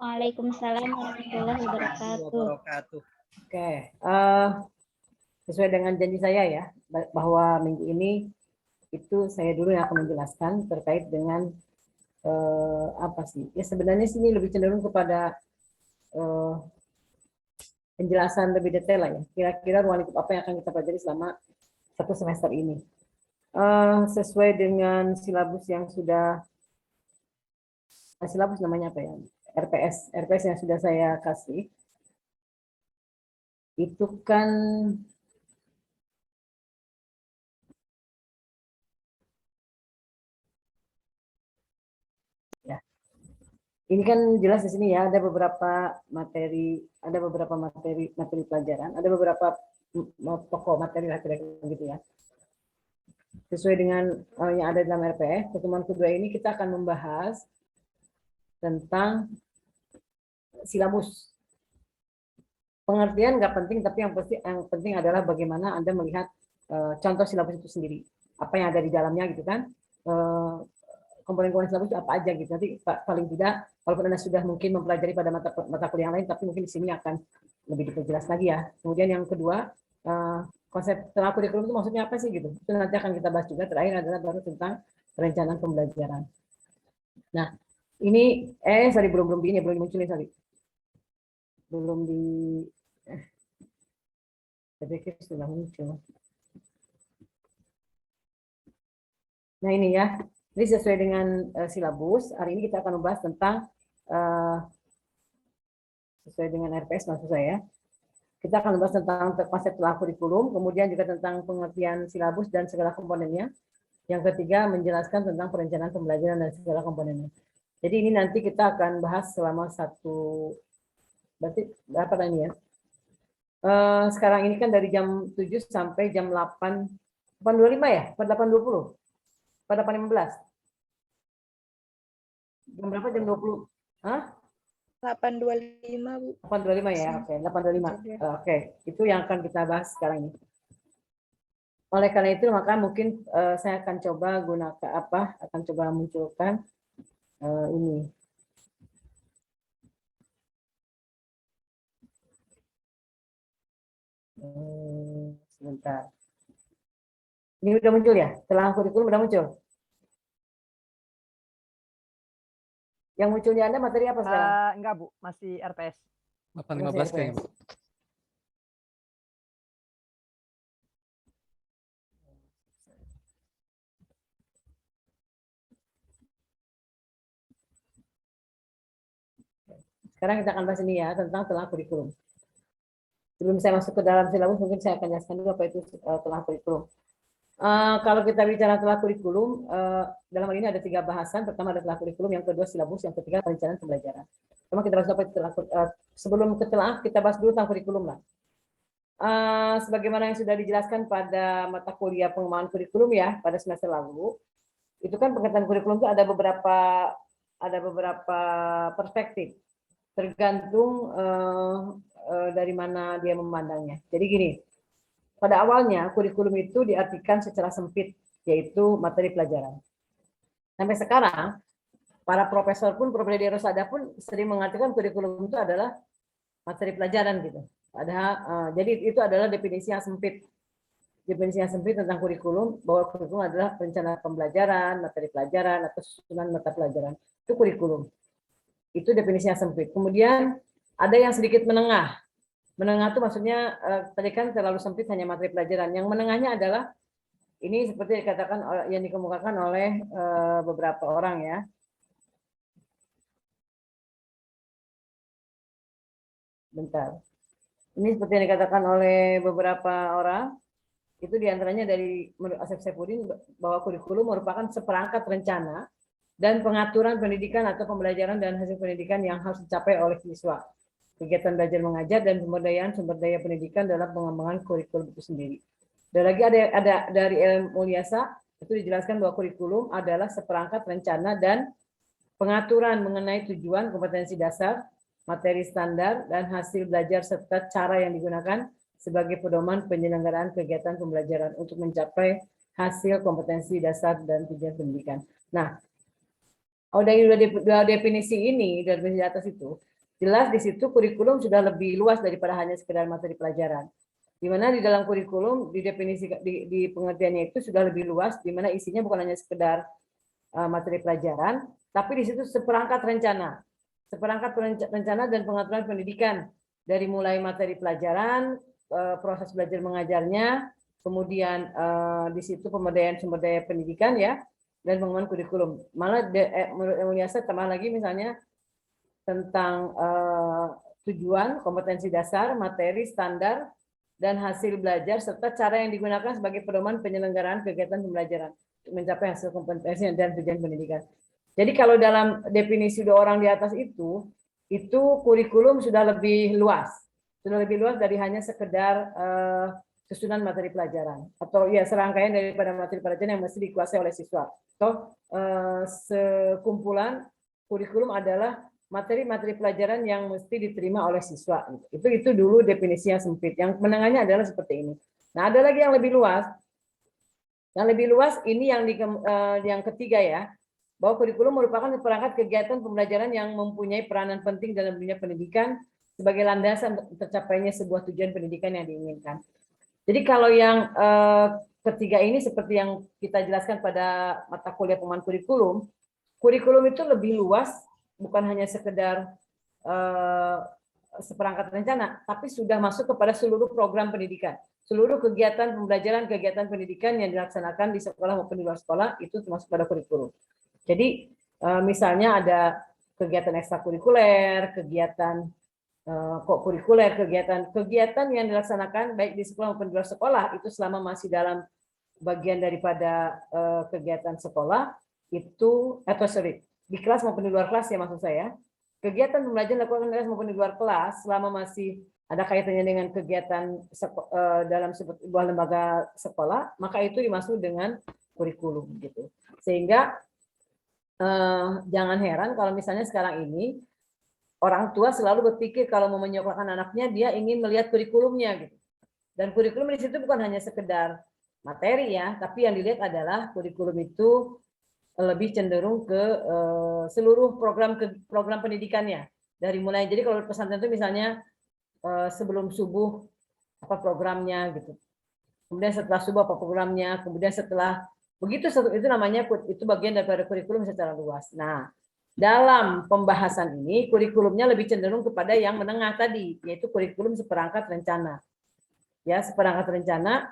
Waalaikumsalam warahmatullahi wabarakatuh. Oke, sesuai dengan janji saya ya, bahwa minggu ini itu saya dulu yang akan menjelaskan terkait dengan apa sih? Ya sebenarnya sini lebih cenderung kepada penjelasan lebih detail lah ya. Kira-kira ruang lingkup apa yang akan kita pelajari selama satu semester ini. Sesuai dengan silabus yang sudah silabus namanya apa ya? RPS yang sudah saya kasih. Itu kan ya. Ini kan jelas di sini ya, ada beberapa materi pelajaran, ada beberapa pokok materi gitu ya. Sesuai dengan yang ada dalam RPS, pertemuan kedua ini kita akan membahas tentang silabus. Pengertian nggak penting, tapi yang penting adalah bagaimana Anda melihat contoh silabus itu sendiri. Apa yang ada di dalamnya gitu kan. Komponen-komponen silabus itu apa aja gitu. Nanti paling tidak, walaupun Anda sudah mungkin mempelajari pada mata kuliah lain, tapi mungkin di sini akan lebih diperjelas lagi ya. Kemudian yang kedua, konsep setelah kurikulum itu maksudnya apa sih gitu. Itu nanti akan kita bahas juga. Terakhir adalah baru tentang perencanaan pembelajaran. Nah, ini sorry belum dimunculin sorry. Belum di saya pikir sudah muncul. Nah ini ya, jadi sesuai dengan silabus, hari ini kita akan membahas tentang sesuai dengan RPS maksud saya. Kita akan membahas tentang konsep telah kurikulum, kemudian juga tentang pengertian silabus dan segala komponennya. Yang ketiga, menjelaskan tentang perencanaan pembelajaran dan segala komponennya. Jadi ini nanti kita akan bahas selama berarti berapa tadi ya? Sekarang ini kan dari jam 7 sampai jam 8.25 ya? 8.20? Pada 8.15? Jam berapa? Jam 20? Hah? 8.25 Bu. 8.25 ya? Oke, 8.25. Oke, itu yang akan kita bahas sekarang ini. Oleh karena itu maka mungkin saya akan coba munculkan ini. Sebentar. Ini udah muncul ya? Setelah kurikulum udah muncul? Yang munculnya Anda materi apa sekarang? Enggak Bu, masih RPS. 8.15 kayaknya Bu. Sekarang kita akan bahas ini ya, tentang telah kurikulum. Sebelum saya masuk ke dalam silabus, mungkin saya akan jelaskan dulu apa itu telah kurikulum. Kalau kita bicara telah kurikulum, dalam hal ini ada 3 bahasan. Pertama ada telah kurikulum, yang kedua silabus, yang ketiga perencanaan pembelajaran. Pertama kita bahas apa itu telah sebelum ke telah, kita bahas dulu tentang kurikulum lah. Sebagaimana yang sudah dijelaskan pada mata kuliah pengembangan kurikulum ya pada semester lalu, itu kan pengertian kurikulum itu ada beberapa perspektif, tergantung dari mana dia memandangnya. Jadi gini, pada awalnya kurikulum itu diartikan secara sempit, yaitu materi pelajaran. Sampai sekarang, para profesor Rosada pun sering mengartikan kurikulum itu adalah materi pelajaran gitu. Jadi itu adalah definisi yang sempit. Definisi yang sempit tentang kurikulum, bahwa kurikulum adalah perencanaan pembelajaran, materi pelajaran, atau susunan mata pelajaran. Itu kurikulum. Itu definisinya sempit. Kemudian ada yang sedikit menengah. Menengah itu maksudnya tadi kan terlalu sempit hanya materi pelajaran. Yang menengahnya adalah ini seperti dikatakan yang dikemukakan oleh beberapa orang ya. Bentar. Ini seperti yang dikatakan oleh beberapa orang. Itu diantaranya dari menurut Asep Saifuddin bahwa kurikulum merupakan seperangkat rencana dan pengaturan pendidikan atau pembelajaran dan hasil pendidikan yang harus dicapai oleh siswa. Kegiatan belajar mengajar dan pemberdayaan sumber daya pendidikan dalam pengembangan kurikulum itu sendiri. Dan lagi ada dari El Mulyasa itu dijelaskan bahwa kurikulum adalah seperangkat rencana dan pengaturan mengenai tujuan, kompetensi dasar, materi standar, dan hasil belajar serta cara yang digunakan sebagai pedoman penyelenggaraan kegiatan pembelajaran untuk mencapai hasil kompetensi dasar dan tujuan pendidikan. Nah, Oh, dari dua definisi ini, dari definisi di atas itu, jelas di situ kurikulum sudah lebih luas daripada hanya sekedar materi pelajaran. Di mana di dalam kurikulum, di definisi di pengertiannya itu sudah lebih luas, di mana isinya bukan hanya sekedar materi pelajaran, tapi di situ seperangkat rencana dan pengaturan pendidikan, dari mulai materi pelajaran, proses belajar mengajarnya, kemudian di situ pemberdayaan sumber daya pendidikan ya, dan pengembangan kurikulum. Malah menurut Emilia tambah lagi misalnya tentang tujuan, kompetensi dasar, materi, standar, dan hasil belajar, serta cara yang digunakan sebagai pedoman penyelenggaraan kegiatan pembelajaran untuk mencapai hasil kompetensi dan tujuan pendidikan. Jadi kalau dalam definisi dua orang di atas itu kurikulum sudah lebih luas dari hanya sekedar susunan materi pelajaran atau ya serangkaian daripada materi pelajaran yang mesti dikuasai oleh siswa. Atau sekumpulan kurikulum adalah materi-materi pelajaran yang mesti diterima oleh siswa. Itu dulu definisi yang sempit. Yang menengahnya adalah seperti ini. Nah, ada lagi yang lebih luas. Yang lebih luas ini yang ketiga ya, bahwa kurikulum merupakan perangkat kegiatan pembelajaran yang mempunyai peranan penting dalam dunia pendidikan sebagai landasan tercapainya sebuah tujuan pendidikan yang diinginkan. Jadi kalau yang ketiga ini seperti yang kita jelaskan pada mata kuliah pengembangan kurikulum itu lebih luas, bukan hanya sekedar seperangkat rencana, tapi sudah masuk kepada seluruh program pendidikan. Seluruh kegiatan pembelajaran, kegiatan pendidikan yang dilaksanakan di sekolah maupun di luar sekolah itu termasuk pada kurikulum. Jadi misalnya ada kegiatan ekstrakurikuler, kegiatan kurikuler, kegiatan yang dilaksanakan baik di sekolah maupun di luar sekolah itu selama masih dalam bagian daripada kegiatan sekolah itu di kelas maupun di luar kelas ya maksud saya. Kegiatan pembelajaran dilakukan di kelas maupun di luar kelas selama masih ada kaitannya dengan kegiatan dalam sebuah lembaga sekolah, maka itu dimaksud dengan kurikulum gitu. Sehingga jangan heran kalau misalnya sekarang ini orang tua selalu berpikir kalau mau menyekolahkan anaknya dia ingin melihat kurikulumnya gitu. Dan kurikulum di situ bukan hanya sekedar materi ya, tapi yang dilihat adalah kurikulum itu lebih cenderung ke seluruh program pendidikannya. Dari mulai jadi kalau pesantren itu misalnya sebelum subuh apa programnya gitu. Kemudian setelah subuh apa programnya, kemudian setelah begitu itu namanya itu bagian daripada kurikulum secara luas. Nah, dalam pembahasan ini kurikulumnya lebih cenderung kepada yang menengah tadi, yaitu kurikulum seperangkat rencana. Ya, seperangkat rencana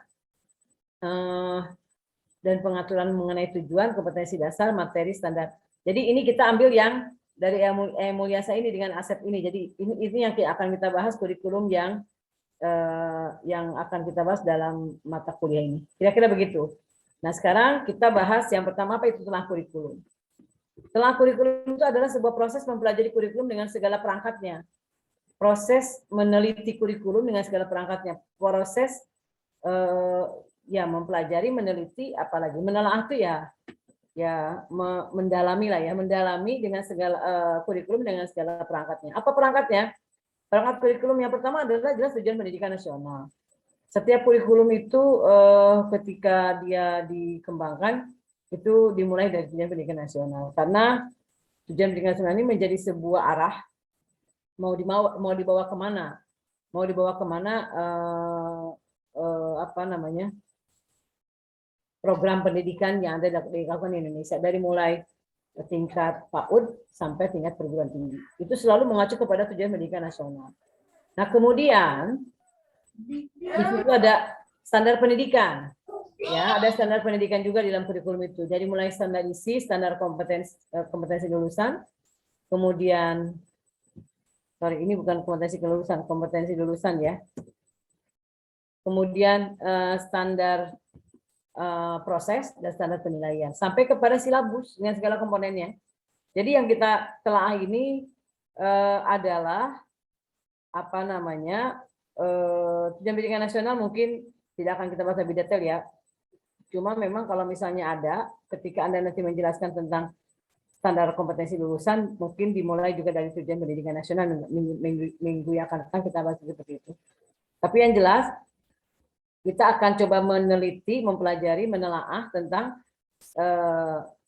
dan pengaturan mengenai tujuan, kompetensi dasar, materi, standar. Jadi ini kita ambil yang dari Mulyasa ini dengan Asep ini. Jadi ini yang akan kita bahas kurikulum yang akan kita bahas dalam mata kuliah ini. Kira-kira begitu. Nah, sekarang kita bahas yang pertama apa itu telah kurikulum. Telah kurikulum itu adalah sebuah proses mempelajari kurikulum dengan segala perangkatnya. Proses meneliti kurikulum dengan segala perangkatnya. Proses mempelajari, meneliti, apalagi menelaah itu mendalami lah ya, mendalami dengan segala kurikulum dengan segala perangkatnya. Apa perangkatnya? Perangkat kurikulum yang pertama adalah jelas tujuan pendidikan nasional. Setiap kurikulum itu ketika dia dikembangkan itu dimulai dari tujuan pendidikan nasional, karena tujuan pendidikan nasional ini menjadi sebuah arah mau dibawa kemana, program pendidikan yang ada dilakukan di Indonesia dari mulai tingkat PAUD sampai tingkat perguruan tinggi. Itu selalu mengacu kepada tujuan pendidikan nasional. Nah, kemudian di situ ada standar pendidikan. Ya, ada standar pendidikan juga di dalam kurikulum itu. Jadi mulai standar isi, standar kompetensi lulusan, kemudian ini bukan kompetensi lulusan ya. Kemudian standar proses dan standar penilaian sampai kepada silabus dengan segala komponennya. Jadi yang kita telah ini adalah tujuan pendidikan nasional mungkin tidak akan kita bahas lebih detail ya. Cuma memang kalau misalnya ada ketika Anda nanti menjelaskan tentang standar kompetensi lulusan, mungkin dimulai juga dari tujuan pendidikan nasional minggu yang akan datang kita bahas seperti itu. Tapi yang jelas kita akan coba meneliti, mempelajari, menelaah tentang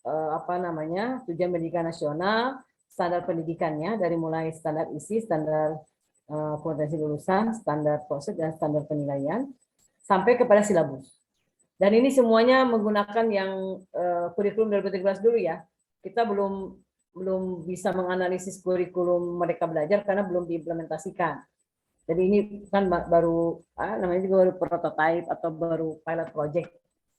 apa namanya, tujuan pendidikan nasional, standar pendidikannya dari mulai standar isi, standar kompetensi lulusan, standar proses dan standar penilaian sampai kepada silabus. Dan ini semuanya menggunakan yang kurikulum 2013 dulu ya. Kita belum bisa menganalisis kurikulum Merdeka Belajar karena belum diimplementasikan. Jadi ini kan baru namanya juga baru prototype atau baru pilot project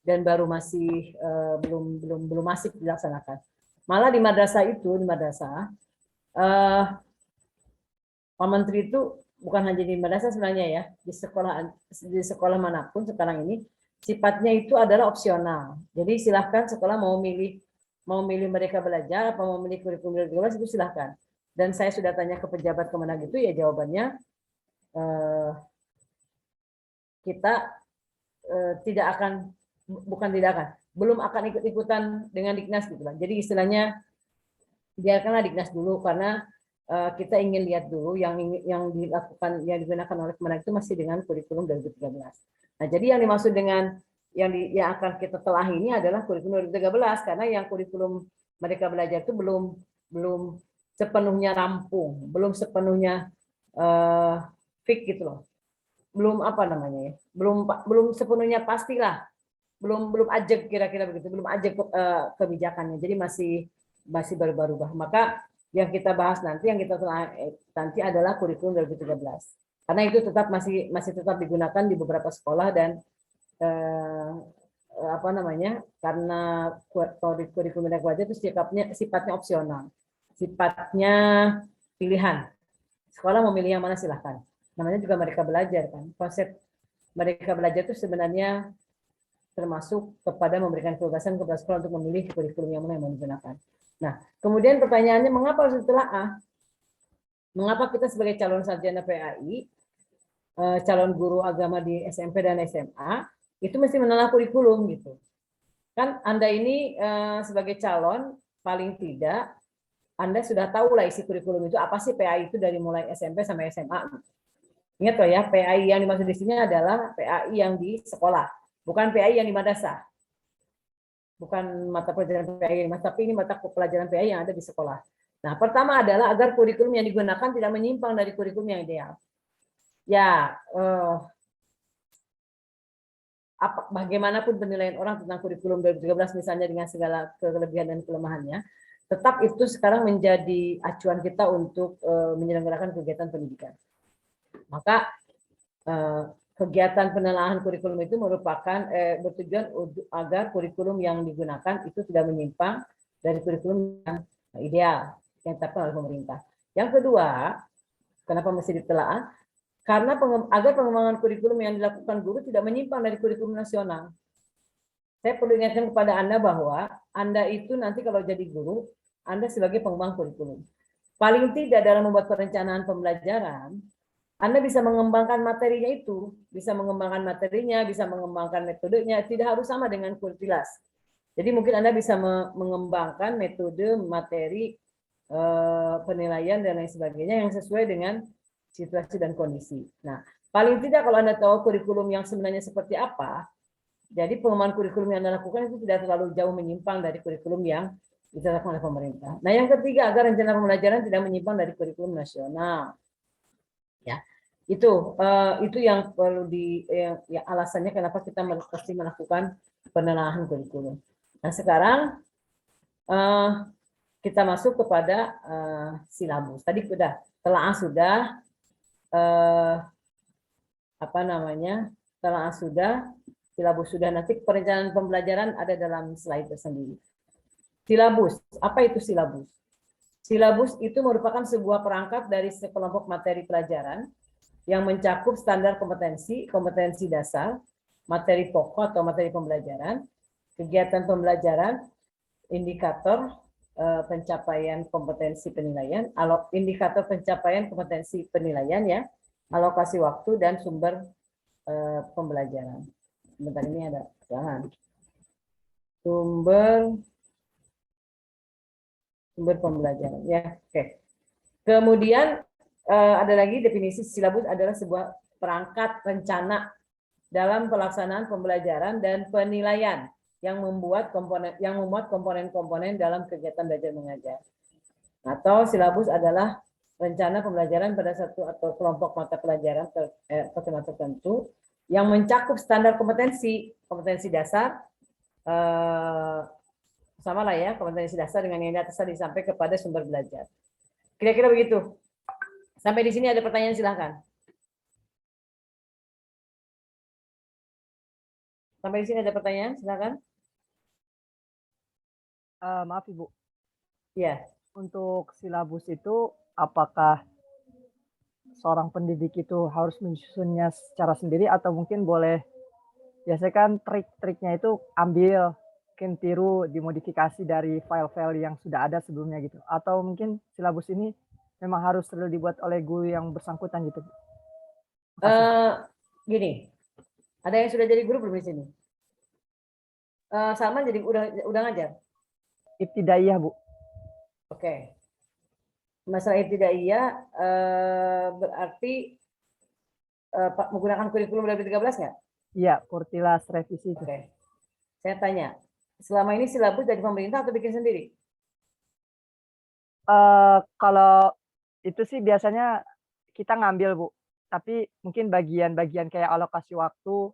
dan baru masih belum masif dilaksanakan. Malah di madrasah Pak Menteri itu bukan hanya di madrasah sebenarnya ya, di sekolah manapun sekarang ini sifatnya itu adalah opsional. Jadi silahkan sekolah mau milih Merdeka Belajar apa mau milih kurikulum 2012 itu silahkan. Dan saya sudah tanya ke pejabat Kemenag itu ya jawabannya kita belum akan ikut-ikutan dengan Diknas gitu lah. Jadi istilahnya biarkanlah Diknas dulu karena kita ingin lihat dulu yang digunakan oleh Kemenag itu masih dengan kurikulum 2013. Nah, jadi yang dimaksud dengan yang akan kita telah ini adalah kurikulum 2013 karena yang kurikulum Merdeka Belajar itu belum sepenuhnya rampung, belum sepenuhnya fix gitu loh. Belum apa namanya ya, belum sepenuhnya pastilah, belum ajak kira-kira begitu, belum ajak kebijakannya, jadi masih baru-baru. Maka yang kita bahas nanti, yang kita nanti adalah kurikulum 2013, karena itu tetap masih tetap digunakan di beberapa sekolah dan apa namanya, karena kurikulum Merdeka Belajar itu sifatnya opsional, sifatnya pilihan. Sekolah mau milih yang mana silahkan. Namanya juga Merdeka Belajar kan. Konsep Merdeka Belajar itu sebenarnya termasuk kepada memberikan kebebasan kepada sekolah untuk memilih kurikulum yang mana yang mau digunakan. Nah, kemudian pertanyaannya mengapa harus ditelaah? Mengapa kita sebagai calon sarjana PAI, calon guru agama di SMP dan SMA, itu mesti menelaah kurikulum gitu. Kan Anda ini sebagai calon paling tidak Anda sudah tahu lah isi kurikulum itu apa sih PAI itu dari mulai SMP sampai SMA. Ingat loh ya, PAI yang dimaksud di sini adalah PAI yang di sekolah, bukan PAI yang di madrasah. Bukan mata pelajaran PAI, tapi ini mata pelajaran PAI yang ada di sekolah. Nah, pertama adalah agar kurikulum yang digunakan tidak menyimpang dari kurikulum yang ideal. Ya, bagaimanapun penilaian orang tentang kurikulum 2013 misalnya dengan segala kelebihan dan kelemahannya, tetap itu sekarang menjadi acuan kita untuk menyelenggarakan kegiatan pendidikan. Maka kegiatan penelaahan kurikulum itu merupakan bertujuan agar kurikulum yang digunakan itu tidak menyimpang dari kurikulum yang ideal yang ditetapkan oleh pemerintah. Yang kedua, kenapa mesti ditelaah? Karena agar pengembangan kurikulum yang dilakukan guru tidak menyimpang dari kurikulum nasional. Saya perlu ingatkan kepada Anda bahwa Anda itu nanti kalau jadi guru, Anda sebagai pengembang kurikulum. Paling tidak dalam membuat perencanaan pembelajaran, Anda bisa mengembangkan materinya itu, bisa mengembangkan materinya, bisa mengembangkan metodenya, tidak harus sama dengan kurikulas. Jadi mungkin Anda bisa mengembangkan metode, materi, penilaian dan lain sebagainya yang sesuai dengan situasi dan kondisi. Nah, paling tidak kalau Anda tahu kurikulum yang sebenarnya seperti apa, jadi pengembangan kurikulum yang Anda lakukan itu tidak terlalu jauh menyimpang dari kurikulum yang ditetapkan oleh pemerintah. Nah, yang ketiga, agar rencana pembelajaran tidak menyimpang dari kurikulum nasional. Ya, itu yang perlu ya, alasannya kenapa kita mesti melakukan penelaahan kurikulum. Nah, sekarang kita masuk kepada silabus. Tadi sudah telaah sudah, telaah sudah, silabus sudah. Nanti perencanaan pembelajaran ada dalam slide tersendiri. Silabus, apa itu silabus? Silabus itu merupakan sebuah perangkat dari sekelompok materi pelajaran yang mencakup standar kompetensi, kompetensi dasar, materi pokok atau materi pembelajaran, kegiatan pembelajaran, indikator pencapaian kompetensi penilaian, indikator pencapaian kompetensi penilaian ya, alokasi waktu dan sumber pembelajaran. Sebentar ini ada jangan. Sumber pembelajaran ya. Oke. Kemudian ada lagi definisi silabus adalah sebuah perangkat rencana dalam pelaksanaan pembelajaran dan penilaian yang memuat komponen-komponen dalam kegiatan belajar mengajar. Atau silabus adalah rencana pembelajaran pada satu atau kelompok mata pelajaran atau tema tertentu yang mencakup standar kompetensi dasar, sama lah ya, kompetensi dasar dengan yang di atas tadi sampai kepada sumber belajar. Kira-kira begitu. Sampai di sini ada pertanyaan, silahkan. Sampai di sini ada pertanyaan, silakan. Maaf Ibu, Ya, untuk silabus itu apakah seorang pendidik itu harus menyusunnya secara sendiri atau mungkin boleh, biasanya kan trik-triknya itu ambil, mungkin tiru, dimodifikasi dari file-file yang sudah ada sebelumnya gitu. Atau mungkin silabus ini memang harus dibuat oleh guru yang bersangkutan gitu. gini, ada yang sudah jadi guru belum di sini? Salman jadi udah ngajar? Ibtidaiyah Bu. Oke. Masalah ibtidaiyah berarti menggunakan kurikulum 2013 nggak? Iya, Kurtilas revisi itu. Oke. Saya tanya, selama ini silabus dari pemerintah atau bikin sendiri? Kalau itu sih biasanya kita ngambil Bu, tapi mungkin bagian-bagian kayak alokasi waktu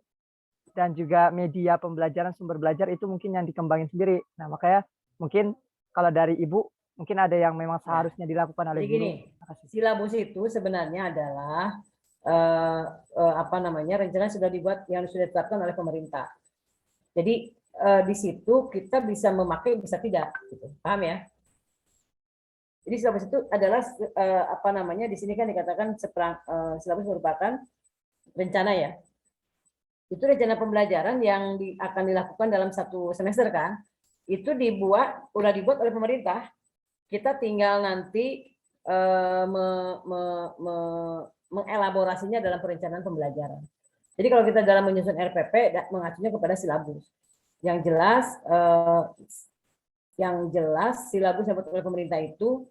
dan juga media pembelajaran, sumber belajar itu mungkin yang dikembangin sendiri. Nah, makanya mungkin kalau dari Ibu, mungkin ada yang memang seharusnya dilakukan oleh Jadi guru. gini, silabus itu sebenarnya adalah rencana sudah dibuat yang sudah ditetapkan oleh pemerintah. Jadi di situ kita bisa memakai, bisa tidak, gitu. Paham ya? Jadi silabus itu adalah di sini kan dikatakan silabus merupakan rencana ya. Itu rencana pembelajaran yang akan dilakukan dalam satu semester kan. Itu udah dibuat oleh pemerintah. Kita tinggal nanti mengelaborasinya dalam perencanaan pembelajaran. Jadi kalau kita dalam menyusun RPP mengacunya kepada silabus. Yang jelas silabus yang dibuat oleh pemerintah itu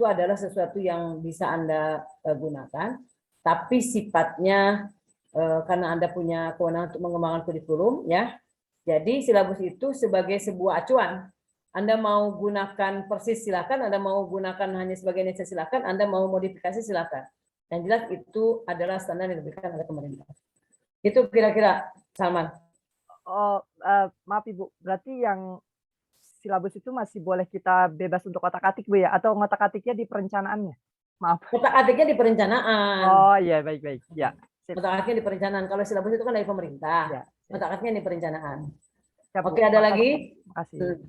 adalah sesuatu yang bisa Anda gunakan, tapi sifatnya karena Anda punya kewenangan untuk mengembangkan kurikulum ya. Jadi silabus itu sebagai sebuah acuan. Anda mau gunakan persis silakan, Anda mau gunakan hanya sebagai inisiasi silakan, Anda mau modifikasi silakan. Yang jelas itu adalah standar yang diberikan oleh pemerintah. Itu kira-kira, Salman. Maaf Ibu, berarti yang silabus itu masih boleh kita bebas untuk otak-atik Bu ya? Atau ngotak-atiknya di perencanaannya? Maaf. Otak-atiknya di perencanaan. Oh iya, baik-baik. Ya. Otak-atiknya di perencanaan. Kalau silabus itu kan dari pemerintah. Ya. Otak-atiknya di perencanaan. Siap, Bu. Oke, ada lagi? Makasih.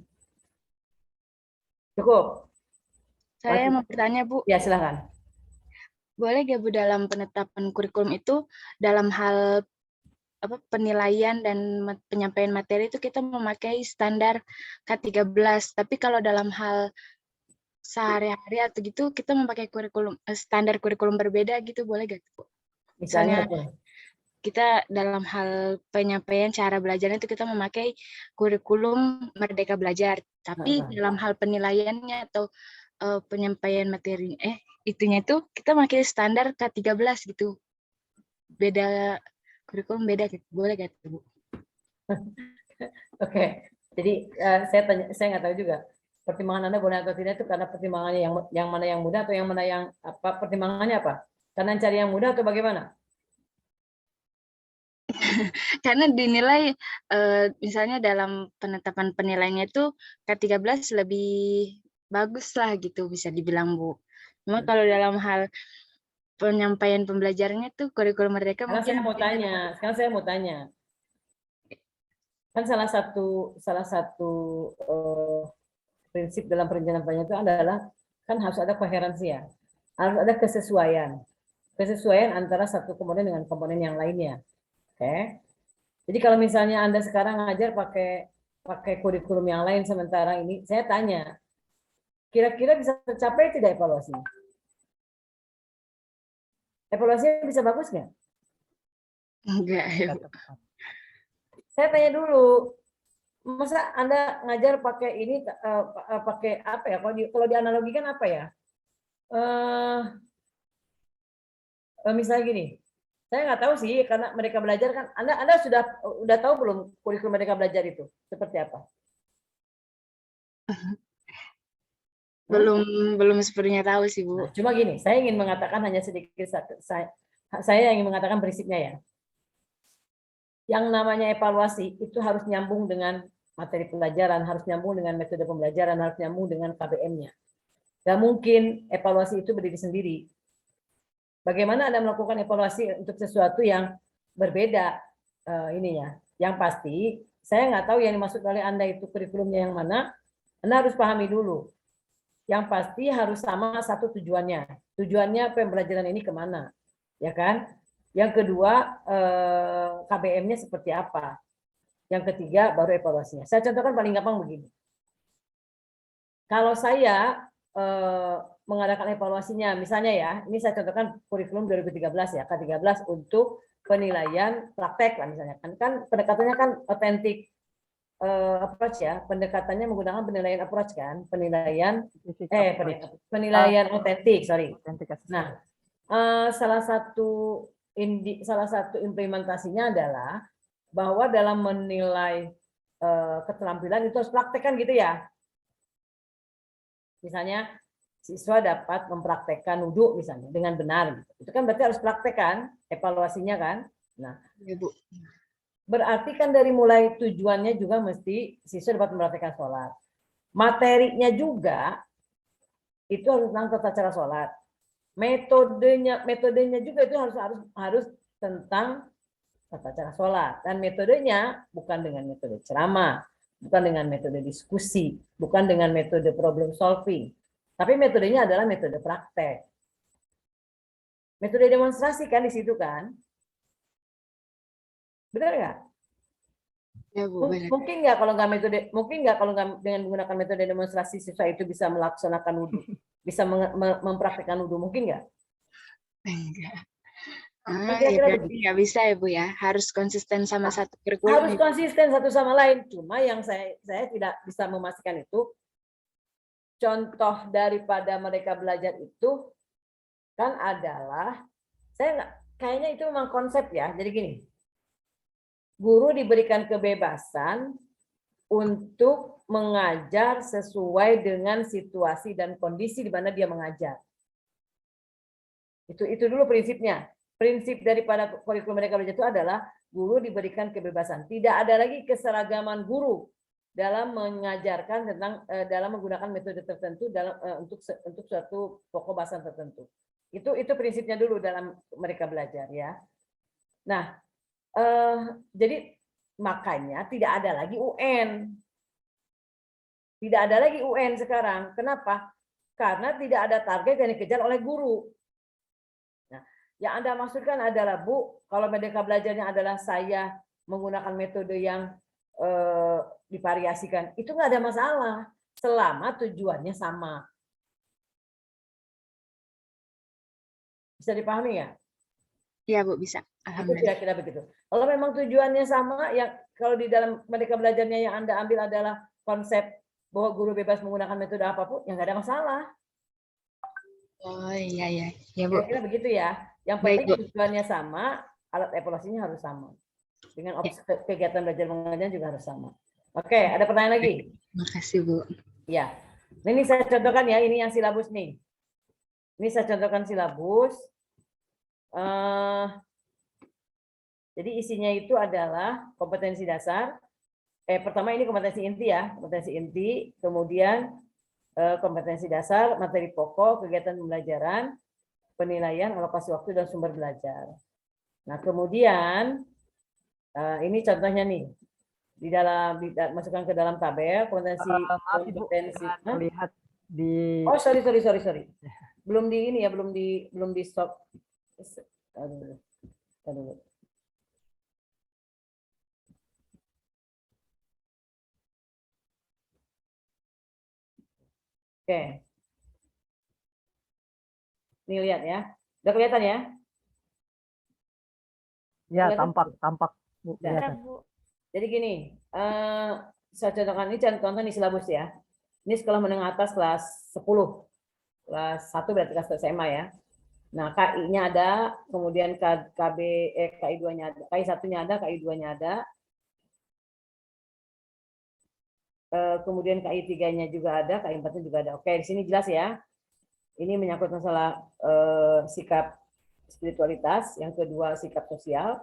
Cukup. Saya mau bertanya, Bu. Ya, silakan. Boleh gak Bu dalam penetapan kurikulum itu dalam hal penilaian dan penyampaian materi itu kita memakai standar K13, tapi kalau dalam hal sehari-hari atau gitu kita memakai standar kurikulum berbeda gitu, boleh gak Bu? Misalnya kita dalam hal penyampaian cara belajar itu kita memakai kurikulum Merdeka Belajar, tapi dalam hal penilaiannya atau penyampaian materi itunya itu kita pakai standar K13 gitu. Beda kurikulum, beda gitu. Boleh gak Bu? Oke. Jadi saya nggak tahu juga pertimbangan Anda boleh atau tidak itu karena pertimbangannya yang mana yang mudah atau yang mana yang apa, pertimbangannya apa? Karena cari yang mudah atau bagaimana? Karena dinilai misalnya dalam penetapan penilaiannya itu K13 lebih bagus lah gitu bisa dibilang Bu. Cuma kalau dalam hal penyampaian pembelajarannya tuh kurikulum Merdeka mungkin sekarang saya mau tanya. Kan salah satu prinsip dalam perencanaan pendidikan itu adalah kan harus ada koherensi ya. Harus ada kesesuaian antara satu komponen dengan komponen yang lainnya. Oke. Jadi kalau misalnya Anda sekarang ngajar pakai kurikulum yang lain sementara ini, saya tanya, kira-kira bisa tercapai tidak evaluasinya? Evaluasinya bisa bagus nggak? Enggak. Saya tanya dulu, masa Anda ngajar pakai ini, pakai apa ya? Kalau dianalogikan apa ya? Misalnya gini, Saya nggak tahu sih, karena mereka belajar kan. Anda sudah tahu belum kurikulum mereka belajar itu seperti apa? Belum sepenuhnya tahu sih, Bu. Nah, cuma gini, saya ingin mengatakan hanya sedikit satu. Saya ingin mengatakan prinsipnya ya. Yang namanya evaluasi itu harus nyambung dengan materi pelajaran, harus nyambung dengan metode pembelajaran, harus nyambung dengan KBM-nya. Gak mungkin evaluasi itu berdiri sendiri. Bagaimana Anda melakukan evaluasi untuk sesuatu yang berbeda ininya? Yang pasti, saya nggak tahu yang dimaksud oleh Anda itu kurikulumnya yang mana. Anda harus pahami dulu. Yang pasti harus sama satu tujuannya. Tujuannya pembelajaran ini kemana, ya kan? Yang kedua KBM-nya seperti apa? Yang ketiga baru evaluasinya. Saya contohkan paling gampang begini. Kalau saya mengadakan evaluasinya, misalnya ya, ini saya contohkan kurikulum 2013 ya, K13 untuk penilaian praktek lah misalnya. Kan pendekatannya kan authentic approach ya, pendekatannya menggunakan penilaian approach kan, penilaian otentik, sorry. Nah, salah satu implementasinya adalah bahwa dalam menilai keterampilan itu harus praktekkan gitu ya. Misalnya siswa dapat mempraktekkan wudhu misalnya dengan benar, itu kan berarti harus praktekkan evaluasinya kan. Nah, Ya, Bu. berarti kan dari mulai tujuannya juga mesti siswa dapat mempraktekkan sholat. Materinya juga itu harus tentang tata cara sholat. Metodenya juga itu harus tentang tata cara sholat. Dan metodenya bukan dengan metode ceramah, bukan dengan metode diskusi, bukan dengan metode problem solving. Tapi metodenya adalah metode praktek. Metode demonstrasi kan di situ kan? Benar nggak? Ya, Bu, benar. Mungkin nggak kalau nggak dengan menggunakan metode demonstrasi siswa itu bisa melaksanakan wudhu, bisa mempraktikkan wudhu, mungkin nggak? Enggak. Kira-kira Ya berarti nggak bisa ya, Bu ya. Harus konsisten sama satu kurikulum. Harus konsisten satu sama lain. Cuma yang saya tidak bisa memastikan itu contoh daripada mereka belajar itu kan adalah kayaknya itu memang konsep ya. Jadi gini. Guru diberikan kebebasan untuk mengajar sesuai dengan situasi dan kondisi di mana dia mengajar. Itu dulu prinsipnya. Prinsip daripada kurikulum mereka belajar itu adalah guru diberikan kebebasan. Tidak ada lagi keseragaman guru dalam mengajarkan tentang dalam menggunakan metode tertentu untuk suatu pokok bahasan tertentu. Itu prinsipnya dulu dalam mereka belajar ya. Nah, jadi makanya tidak ada lagi UN. Tidak ada lagi UN sekarang. Kenapa? Karena tidak ada target yang dikejar oleh guru. Nah, yang Anda maksudkan adalah, Bu, kalau Merdeka Belajarnya adalah saya menggunakan metode yang divariasikan, itu nggak ada masalah selama tujuannya sama. Bisa dipahami ya? Iya, Bu, bisa. Itu kira-kira begitu. Kalau memang tujuannya sama, yang kalau di dalam Merdeka Belajarnya yang Anda ambil adalah konsep bahwa guru bebas menggunakan metode apapun, ya nggak ada masalah. Oh iya, ya Bu. Kira-kira begitu ya. Yang penting tujuannya sama, alat evaluasinya harus sama. Dengan kegiatan belajar mengajar juga harus sama. Oke, ada pertanyaan lagi? Makasih, Bu. Ya, ini saya contohkan ya, ini yang silabus nih. Ini saya contohkan silabus. Jadi isinya itu adalah kompetensi dasar. Pertama ini kompetensi inti ya, kompetensi inti. Kemudian kompetensi dasar, materi pokok, kegiatan pembelajaran, penilaian, alokasi waktu dan sumber belajar. Nah kemudian ini contohnya nih masukkan ke dalam tabel kompetensi. Lihat di. Oh sorry. Belum di ini ya, belum di stop. Aduh. Oke. Nih lihat ya. Udah kelihatan ya? Ya, tampak. Bu, Jadi gini, saya contohkan ini contoh nih silabus ya. Ini sekolah menengah atas kelas 10. Kelas 1 berarti kelas SMA ya. Nah, KI-nya ada, kemudian KI2-nya ada, KI1-nya ada, KI2-nya ada. Kemudian KI3-nya juga ada, KI4-nya juga ada. Oke, di sini jelas ya. Ini menyangkut masalah sikap spiritualitas, yang kedua sikap sosial.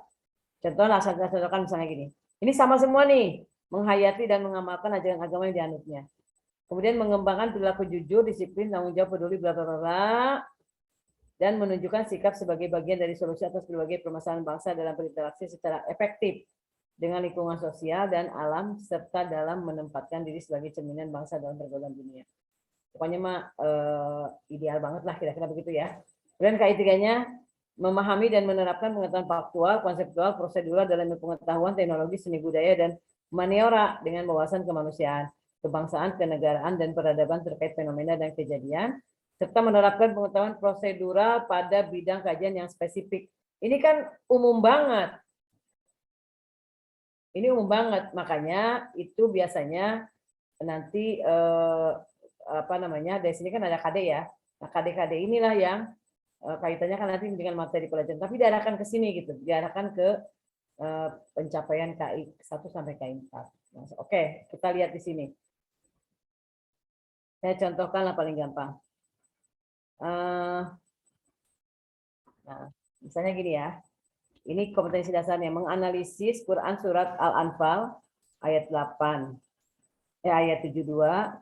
Contohnya, saya contohkan misalnya gini. Ini sama semua nih, menghayati dan mengamalkan ajaran agama yang dianutnya. Kemudian mengembangkan perilaku jujur, disiplin, tanggung jawab, peduli, bla bla bla, dan menunjukkan sikap sebagai bagian dari solusi atas berbagai permasalahan bangsa dalam berinteraksi secara efektif dengan lingkungan sosial dan alam, serta dalam menempatkan diri sebagai cerminan bangsa dalam pergaulan dunia. Pokoknya mah ideal banget lah, kira-kira begitu ya. Kemudian KI3-nya memahami dan menerapkan pengetahuan faktual, konseptual, prosedural dalam pengetahuan, teknologi, seni budaya, dan humaniora dengan wawasan kemanusiaan, kebangsaan, kenegaraan, dan peradaban terkait fenomena dan kejadian, serta menerapkan pengetahuan prosedural pada bidang kajian yang spesifik. Ini kan umum banget. Ini umum banget, makanya itu biasanya nanti apa namanya, dari sini kan ada KD ya. Nah, KD-KD inilah yang kaitannya kan nanti dengan materi pelajaran, tapi diarahkan ke sini gitu, diarahkan ke pencapaian KI 1 sampai KI 4. Nah, oke, kita lihat di sini. Saya contohkan lah paling gampang. Nah, misalnya gini ya. Ini kompetensi dasarnya, menganalisis Quran surat Al-Anfal ayat 8. Ayat 72,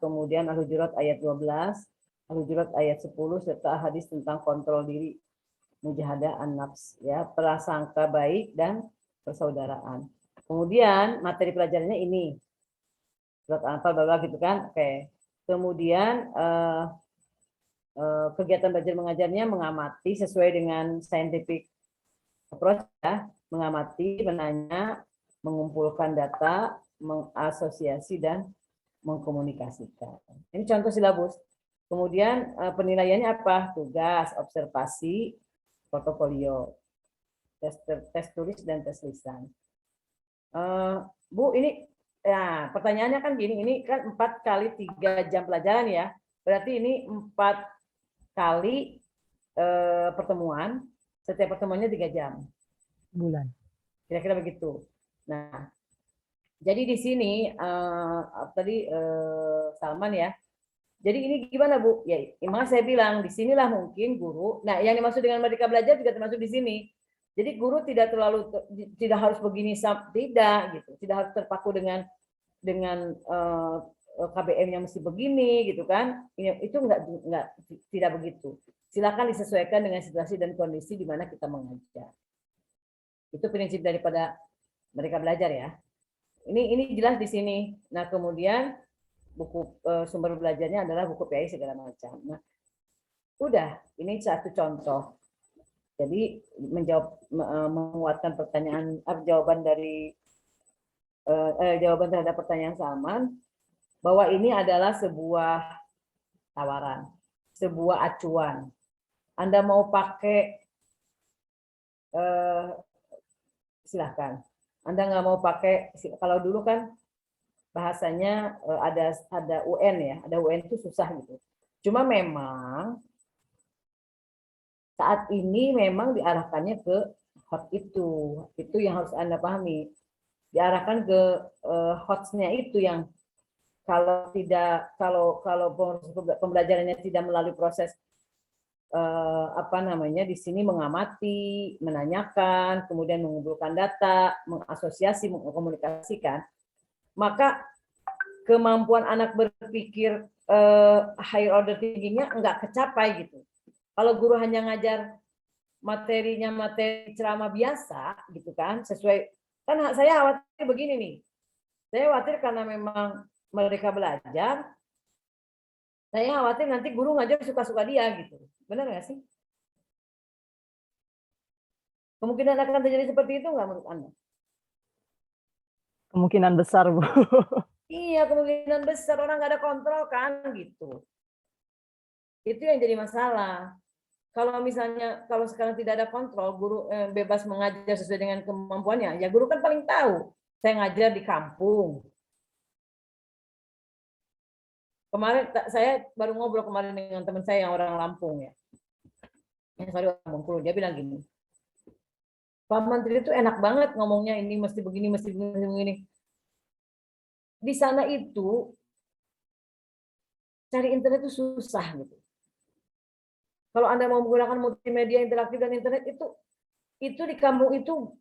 kemudian Al-Hujurat ayat 12, Al-Hujurat ayat 10, serta hadis tentang kontrol diri, mujahadah an-nafs, ya, prasangka baik dan persaudaraan. Kemudian materi pelajarannya ini. Surat Al-Anfal bla gitu kan. Oke. Kemudian kegiatan belajar mengajarnya mengamati sesuai dengan scientific approach ya, mengamati, menanya, mengumpulkan data, mengasosiasi dan mengkomunikasikan. Ini contoh silabus. Kemudian penilaiannya apa? Tugas, observasi, portofolio, tes tulis dan tes lisan. Bu, ini ya pertanyaannya kan gini, ini kan 4 kali 3 jam pelajaran ya. Berarti ini 4 kali pertemuan, setiap pertemuannya 3 jam. Bulan. Kira-kira begitu. Nah, jadi di sini tadi Salman ya. Jadi ini gimana Bu? Ya, emang saya bilang di sinilah mungkin guru. Nah, yang dimaksud dengan merdeka belajar juga termasuk di sini. Jadi guru tidak harus begini, tidak gitu. Tidak harus terpaku dengan KBM yang mesti begini gitu kan. Itu enggak tidak begitu. Silakan disesuaikan dengan situasi dan kondisi di mana kita mengajar. Itu prinsip daripada mereka belajar ya. Ini jelas di sini. Nah, kemudian buku sumber belajarnya adalah buku PAI segala macam. Nah, udah, ini satu contoh. Jadi menguatkan pertanyaan jawaban terhadap pertanyaan Salman, bahwa ini adalah sebuah tawaran, sebuah acuan. Anda mau pakai silahkan. Anda nggak mau pakai, kalau dulu kan bahasanya ada UN ya, ada UN itu susah gitu. Cuma memang saat ini memang diarahkannya ke hot itu yang harus Anda pahami. Diarahkan ke hotnya itu yang kalau pembelajarannya tidak melalui proses di sini mengamati, menanyakan, kemudian mengumpulkan data, mengasosiasi, mengkomunikasikan, maka kemampuan anak berpikir higher order thinking-nya enggak kecapai gitu. Kalau guru hanya ngajar materinya materi ceramah biasa gitu kan, sesuai, kan saya khawatir begini nih. Saya khawatir karena memang mereka belajar, saya khawatir nanti guru ngajar suka-suka dia gitu. Benar nggak sih? Kemungkinan akan terjadi seperti itu nggak menurut Anda? Kemungkinan besar, Bu. Iya, kemungkinan besar, orang nggak ada kontrol kan gitu. Itu yang jadi masalah. Kalau misalnya kalau sekarang tidak ada kontrol, guru bebas mengajar sesuai dengan kemampuannya, ya guru kan paling tahu. Saya ngajar di kampung. Kemarin saya baru ngobrol kemarin dengan teman saya yang orang Lampung ya. sorry orang Bengkulu, dia bilang gini, Pak Menteri itu enak banget ngomongnya ini mesti begini, mesti begini. Di sana itu cari internet itu susah gitu. Kalau Anda mau menggunakan multimedia interaktif dan internet itu di kampung itu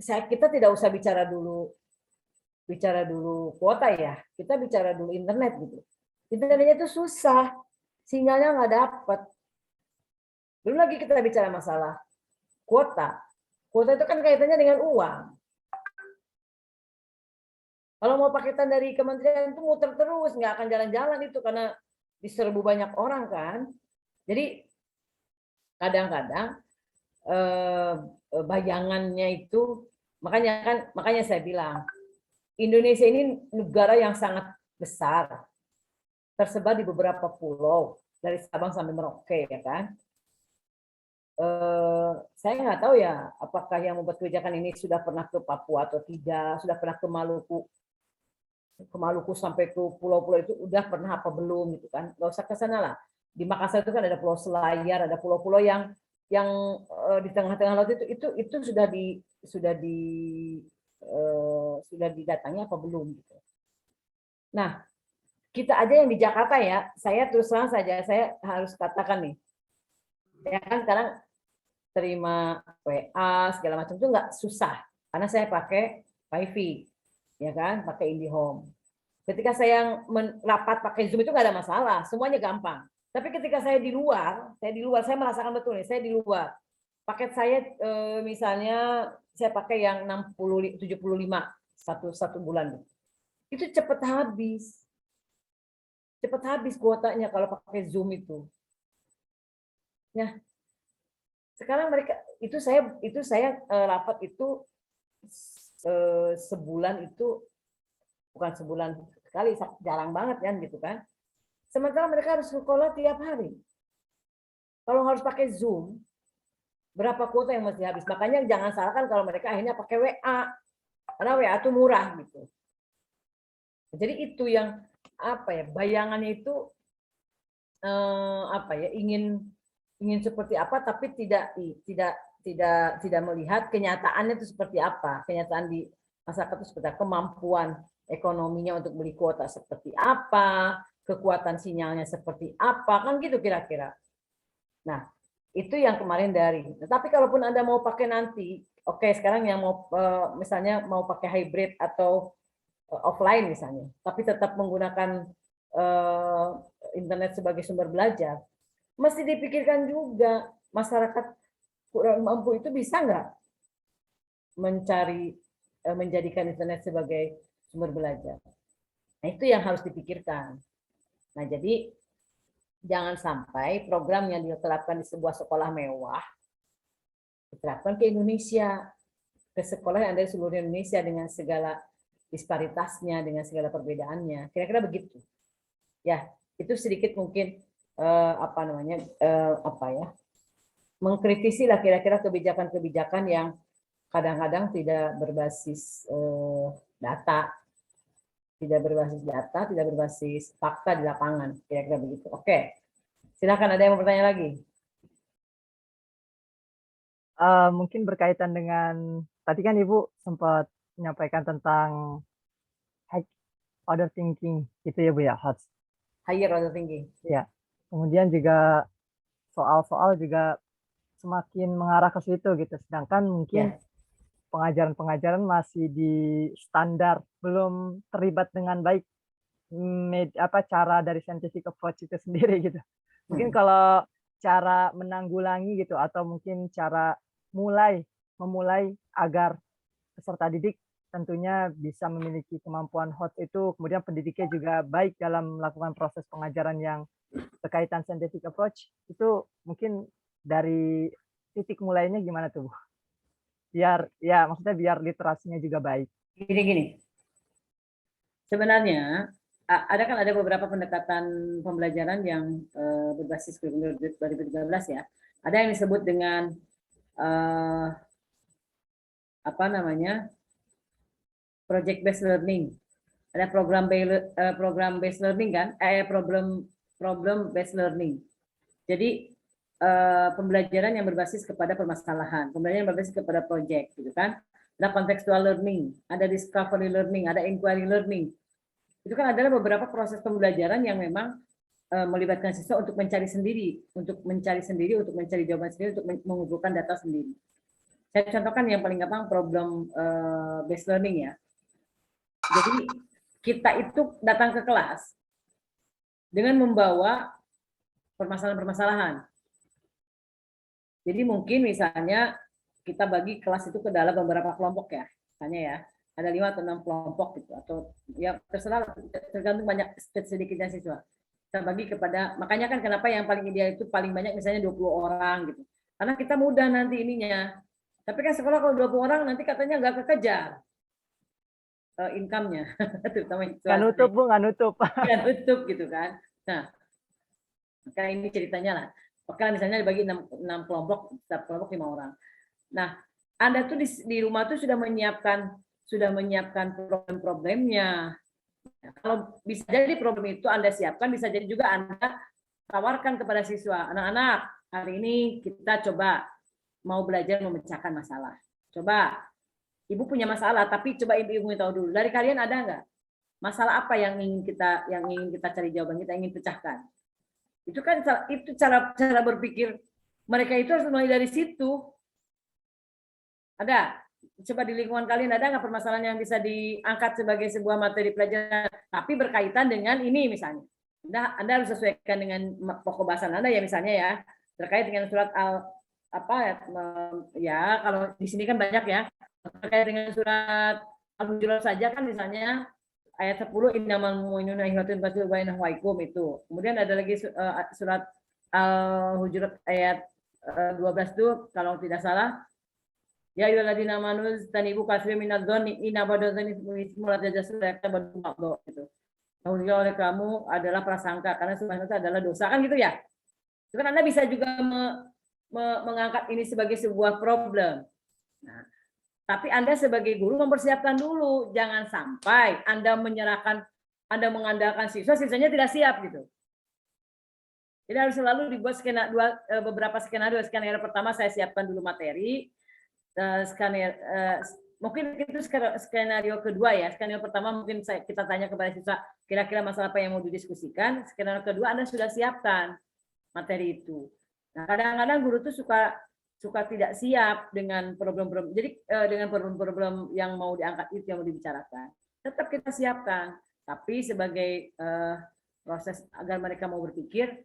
kita tidak usah bicara dulu kuota ya. Kita bicara dulu internet gitu. Internetnya itu susah, sinyalnya nggak dapat. Belum lagi kita bicara masalah kuota. Kuota itu kan kaitannya dengan uang. Kalau mau paketan dari kementerian itu muter terus, nggak akan jalan-jalan itu karena diserbu banyak orang kan. Jadi kadang-kadang bayangannya itu makanya saya bilang Indonesia ini negara yang sangat besar, tersebar di beberapa pulau dari Sabang sampai Merauke ya kan. Saya nggak tahu ya apakah yang membuat kebijakan ini sudah pernah ke Papua atau tidak, sudah pernah ke Maluku sampai ke pulau-pulau itu udah pernah apa belum gitu kan. Nggak usah ke sana lah. Di Makassar itu kan ada Pulau Selayar, ada pulau-pulau yang di tengah-tengah laut itu sudah didatangi apa belum gitu. Nah, kita aja yang di Jakarta ya, saya terus terang saja saya harus katakan nih. Ya kan sekarang terima WA segala macam itu nggak susah karena saya pakai WiFi ya kan, pakai IndiHome. Ketika saya rapat pakai Zoom itu nggak ada masalah, semuanya gampang. Tapi ketika saya di luar, saya merasakan betul nih, saya di luar. Paket saya misalnya saya pakai yang 75 satu bulan. Itu cepat habis. Cepat habis kuotanya kalau pakai Zoom itu. Nah, sekarang mereka itu saya rapat itu sebulan itu bukan sebulan sekali, jarang banget kan gitu kan. Sementara mereka harus sekolah tiap hari. Kalau harus pakai Zoom, berapa kuota yang mesti habis? Makanya jangan salahkan kalau mereka akhirnya pakai WA. Karena WA itu murah gitu. Jadi itu yang apa ya? Bayangannya itu ingin seperti apa tapi tidak melihat kenyataannya itu seperti apa. Kenyataan di masyarakat itu seperti apa, kemampuan ekonominya untuk beli kuota seperti apa, kekuatan sinyalnya seperti apa, kan gitu kira-kira. Nah, itu yang kemarin dari. Tapi kalaupun Anda mau pakai nanti, oke, sekarang yang mau misalnya mau pakai hybrid atau offline misalnya, tapi tetap menggunakan internet sebagai sumber belajar, mesti dipikirkan juga masyarakat kurang mampu itu bisa nggak menjadikan internet sebagai sumber belajar. Nah, itu yang harus dipikirkan. Nah, jadi jangan sampai program yang diterapkan di sebuah sekolah mewah diterapkan ke Indonesia, ke sekolah yang ada di seluruh Indonesia dengan segala disparitasnya, dengan segala perbedaannya. Kira-kira begitu. Ya, itu sedikit mungkin mengkritisi lah kira-kira kebijakan-kebijakan yang kadang-kadang tidak berbasis data, tidak berbasis fakta di lapangan, kira-kira begitu. Oke, silakan ada yang mau bertanya lagi. Mungkin berkaitan dengan tadi kan Ibu sempat menyampaikan tentang high order thinking gitu ya Bu ya, Higher order thinking. Ya. Kemudian juga soal-soal juga semakin mengarah ke situ gitu. Sedangkan mungkin pengajaran-pengajaran masih di standar, belum terlibat dengan baik cara dari scientific approach itu sendiri gitu. Mungkin kalau cara menanggulangi gitu atau mungkin cara memulai agar peserta didik tentunya bisa memiliki kemampuan hot itu, kemudian pendidiknya juga baik dalam melakukan proses pengajaran yang berkaitan scientific approach, itu mungkin dari titik mulainya gimana tuh Bu? Maksudnya biar literasinya juga baik. Gini. Sebenarnya ada beberapa pendekatan pembelajaran yang berbasis kurikulum 2013 ya. Ada yang disebut dengan project based learning. Ada program based learning kan? Problem based learning. Jadi pembelajaran yang berbasis kepada permasalahan, pembelajaran yang berbasis kepada project, gitu kan? Ada contextual learning, ada discovery learning, ada inquiry learning. Itu kan adalah beberapa proses pembelajaran yang memang melibatkan siswa untuk mencari sendiri, untuk mencari jawaban sendiri, untuk mengumpulkan data sendiri. Saya contohkan yang paling gampang problem based learning ya. Jadi kita itu datang ke kelas dengan membawa permasalahan-permasalahan. Jadi mungkin misalnya kita bagi kelas itu ke dalam beberapa kelompok ya, misalnya ya, ada 5 atau 6 kelompok gitu, atau ya terserah, tergantung banyak sedikitnya siswa. Kita bagi kepada, makanya kan kenapa yang paling ideal itu paling banyak misalnya 20 orang gitu. Karena kita mudah nanti ininya. Tapi kan sekolah kalau 20 orang nanti katanya nggak kekejar income-nya. Terutama Nggak nutup, Bu, nggak nutup. Nggak nutup gitu kan. Nah, karena ini ceritanya lah. Oke, misalnya dibagi 6 kelompok, setiap kelompok 5 orang. Nah, Anda tuh di rumah tuh sudah menyiapkan problem-problemnya. Kalau bisa jadi problem itu Anda siapkan, bisa jadi juga Anda tawarkan kepada siswa, anak-anak, hari ini kita coba mau belajar memecahkan masalah. Coba, Ibu punya masalah, tapi coba Ibu tahu dulu. Dari kalian ada nggak masalah apa yang ingin kita cari jawaban, kita ingin pecahkan? Itu kan itu cara berpikir mereka itu harus mulai dari situ. Ada? Coba di lingkungan kalian ada nggak permasalahan yang bisa diangkat sebagai sebuah materi pelajaran, tapi berkaitan dengan ini misalnya. Anda harus sesuaikan dengan pokok bahasan Anda ya misalnya ya, terkait dengan surat ya kalau di sini kan banyak ya, terkait dengan surat Al-Hujurat saja kan misalnya ayat 10 innamal mu'minuna ikhwatun faslihuu baina akhawaykum itu. Kemudian ada lagi surat Al-Hujurat ayat 12 itu kalau tidak salah, ya ayyuhalladzina amanu istanibu katsiran minadh-dhonni inna ba'dadh-dhonni itsmun la tajassasu gitu. Tanggung oleh kamu adalah prasangka karena sebenarnya itu adalah dosa kan gitu ya. Itu kan Anda bisa juga mengangkat ini sebagai sebuah problem. Nah, tapi Anda sebagai guru mempersiapkan dulu, jangan sampai Anda mengandalkan siswanya tidak siap gitu. Jadi harus selalu dibuat beberapa skenario. Skenario pertama saya siapkan dulu materi. Mungkin itu skenario kedua ya. Skenario pertama mungkin kita tanya kepada siswa kira-kira masalah apa yang mau didiskusikan. Skenario kedua Anda sudah siapkan materi itu. Nah, kadang-kadang guru tuh suka tidak siap dengan problem-problem. Jadi dengan problem-problem yang mau diangkat itu yang mau dibicarakan. Tetap kita siapkan, tapi sebagai proses agar mereka mau berpikir,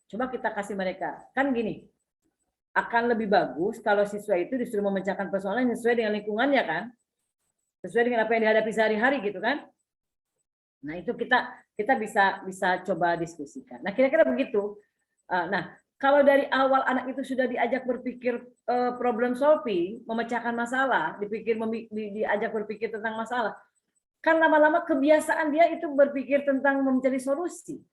coba kita kasih mereka. Kan gini, akan lebih bagus kalau siswa itu disuruh memecahkan persoalan sesuai dengan lingkungannya kan, sesuai dengan apa yang dihadapi sehari-hari gitu kan. Nah itu kita bisa coba diskusikan. Nah kira-kira begitu. Nah kalau dari awal anak itu sudah diajak berpikir problem solving, memecahkan masalah, diajak berpikir tentang masalah, kan lama-lama kebiasaan dia itu berpikir tentang mencari solusi.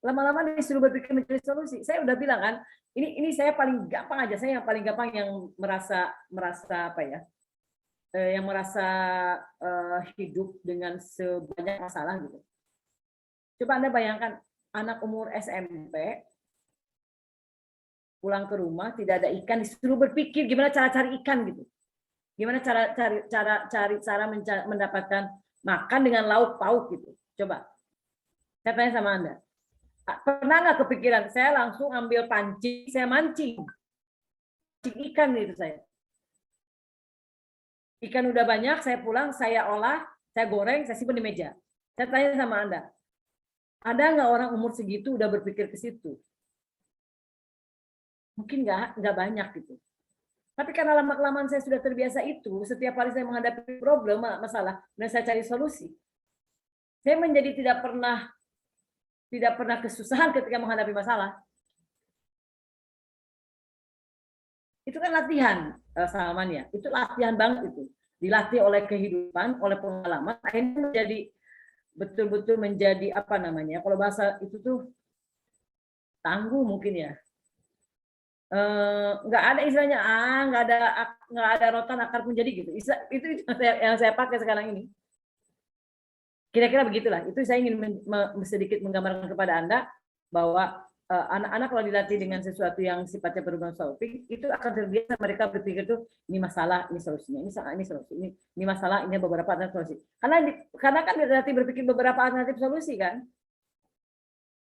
Lama-lama disuruh berpikir mencari solusi. Saya udah bilang kan, ini saya paling gampang aja, saya yang paling gampang yang merasa apa ya, yang merasa hidup dengan sebanyak masalah gitu. Coba Anda bayangkan anak umur SMP pulang ke rumah tidak ada ikan, disuruh berpikir gimana cara cari ikan gitu, gimana cara mendapatkan makan dengan lauk pauk gitu. Coba saya tanya sama Anda. Pernah nggak kepikiran saya langsung ambil pancing, saya mancing ikan gitu saya. Ikan udah banyak, saya pulang, saya olah, saya goreng, saya simpan di meja. Saya tanya sama Anda, ada nggak orang umur segitu udah berpikir ke situ? Mungkin nggak banyak gitu. Tapi karena lama-kelamaan saya sudah terbiasa itu, setiap hari saya menghadapi problem, masalah, dan saya cari solusi. Saya menjadi tidak pernah kesusahan ketika menghadapi masalah. Itu kan latihan, Salman ya. Itu latihan banget itu. Dilatih oleh kehidupan, oleh pengalaman, akhirnya menjadi betul-betul menjadi apa namanya? Kalau bahasa itu tuh tangguh mungkin ya. Nggak ada istilahnya nggak ada rotan akar pun jadi gitu. Itu yang saya pakai sekarang ini. Kira-kira begitulah. Itu saya ingin sedikit menggambarkan kepada Anda bahwa anak-anak kalau dilatih dengan sesuatu yang sifatnya problem solving, itu akan terbiasa mereka berpikir tuh ini masalah, ini solusinya, ini solusi, ini masalah, ini beberapa alternatif solusi. Karena kan dilatih berpikir beberapa alternatif solusi kan.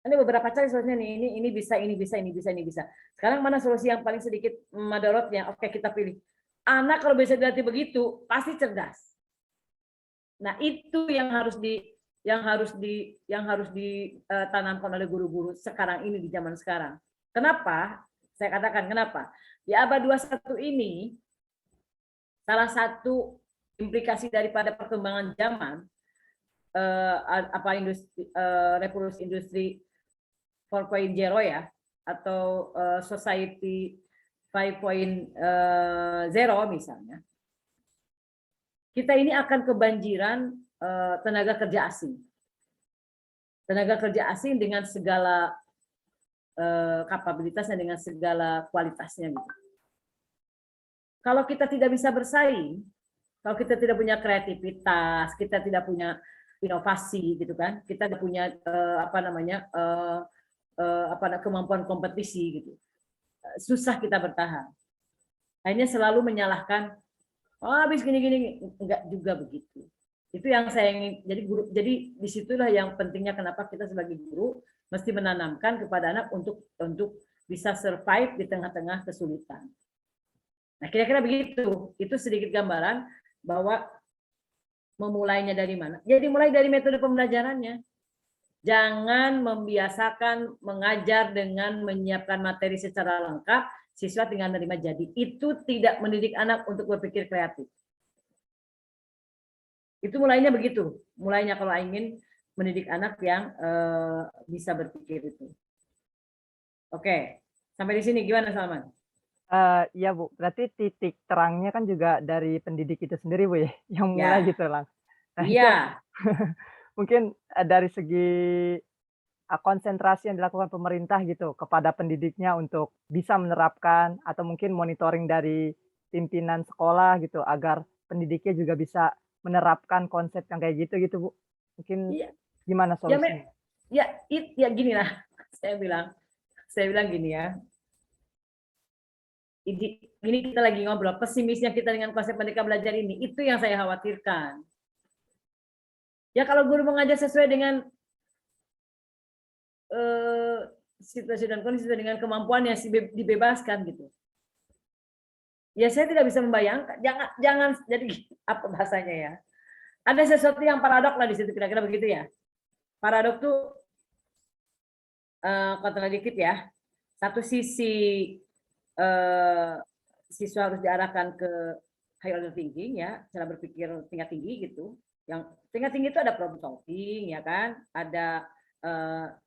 Ada beberapa cari solusinya nih, ini bisa, ini bisa, ini bisa, ini bisa. Sekarang mana solusi yang paling sedikit madorotnya? Oke, kita pilih. Anak kalau bisa dilatih begitu, pasti cerdas. Nah, itu yang harus ditanamkan oleh guru-guru sekarang ini di zaman sekarang. Kenapa? Saya katakan kenapa? Di abad 21 ini salah satu implikasi daripada perkembangan zaman revolusi industri 4.0 ya, atau society 5.0 misalnya, kita ini akan kebanjiran tenaga kerja asing. Tenaga kerja asing dengan segala kapabilitasnya, dengan segala kualitasnya. Gitu. Kalau kita tidak bisa bersaing, kalau kita tidak punya kreativitas, kita tidak punya inovasi, gitu kan? Kita tidak punya kemampuan kompetisi, gitu. Susah kita bertahan. Akhirnya selalu menyalahkan, oh habis gini-gini, enggak juga begitu. Itu yang saya ingin, jadi disitulah yang pentingnya kenapa kita sebagai guru mesti menanamkan kepada anak untuk bisa survive di tengah-tengah kesulitan. Nah, kira-kira begitu. Itu sedikit gambaran bahwa memulainya dari mana. Jadi mulai dari metode pembelajarannya. Jangan membiasakan mengajar dengan menyiapkan materi secara lengkap, siswa tinggal menerima jadi. Itu tidak mendidik anak untuk berpikir kreatif. Itu mulainya begitu. Mulainya kalau ingin mendidik anak yang bisa berpikir itu. Oke, sampai di sini gimana Salman? Iya Bu, berarti titik terangnya kan juga dari pendidik itu sendiri Bu ya, yang mulai gitu lang. Nah, iya. Mungkin dari segi konsentrasi yang dilakukan pemerintah gitu kepada pendidiknya untuk bisa menerapkan atau mungkin monitoring dari pimpinan sekolah gitu agar pendidiknya juga bisa menerapkan konsep yang kayak gitu Bu. Mungkin Iya. gimana solusinya? Ya gini lah. Saya bilang gini ya. Ini kita lagi ngobrol, pesimisnya kita dengan konsep Merdeka Belajar ini, itu yang saya khawatirkan. Ya kalau guru mengajar sesuai dengan situasi dan kondisi dengan kemampuannya dibebaskan gitu. Ya saya tidak bisa membayangkan, jangan jadi apa bahasanya ya. Ada sesuatu yang paradok lah di situ, kira-kira begitu ya. Paradok tuh kontradiktif ya. Satu sisi siswa harus diarahkan ke high order thinking ya, cara berpikir tingkat tinggi gitu. Yang tingkat tinggi itu ada problem solving ya kan, ada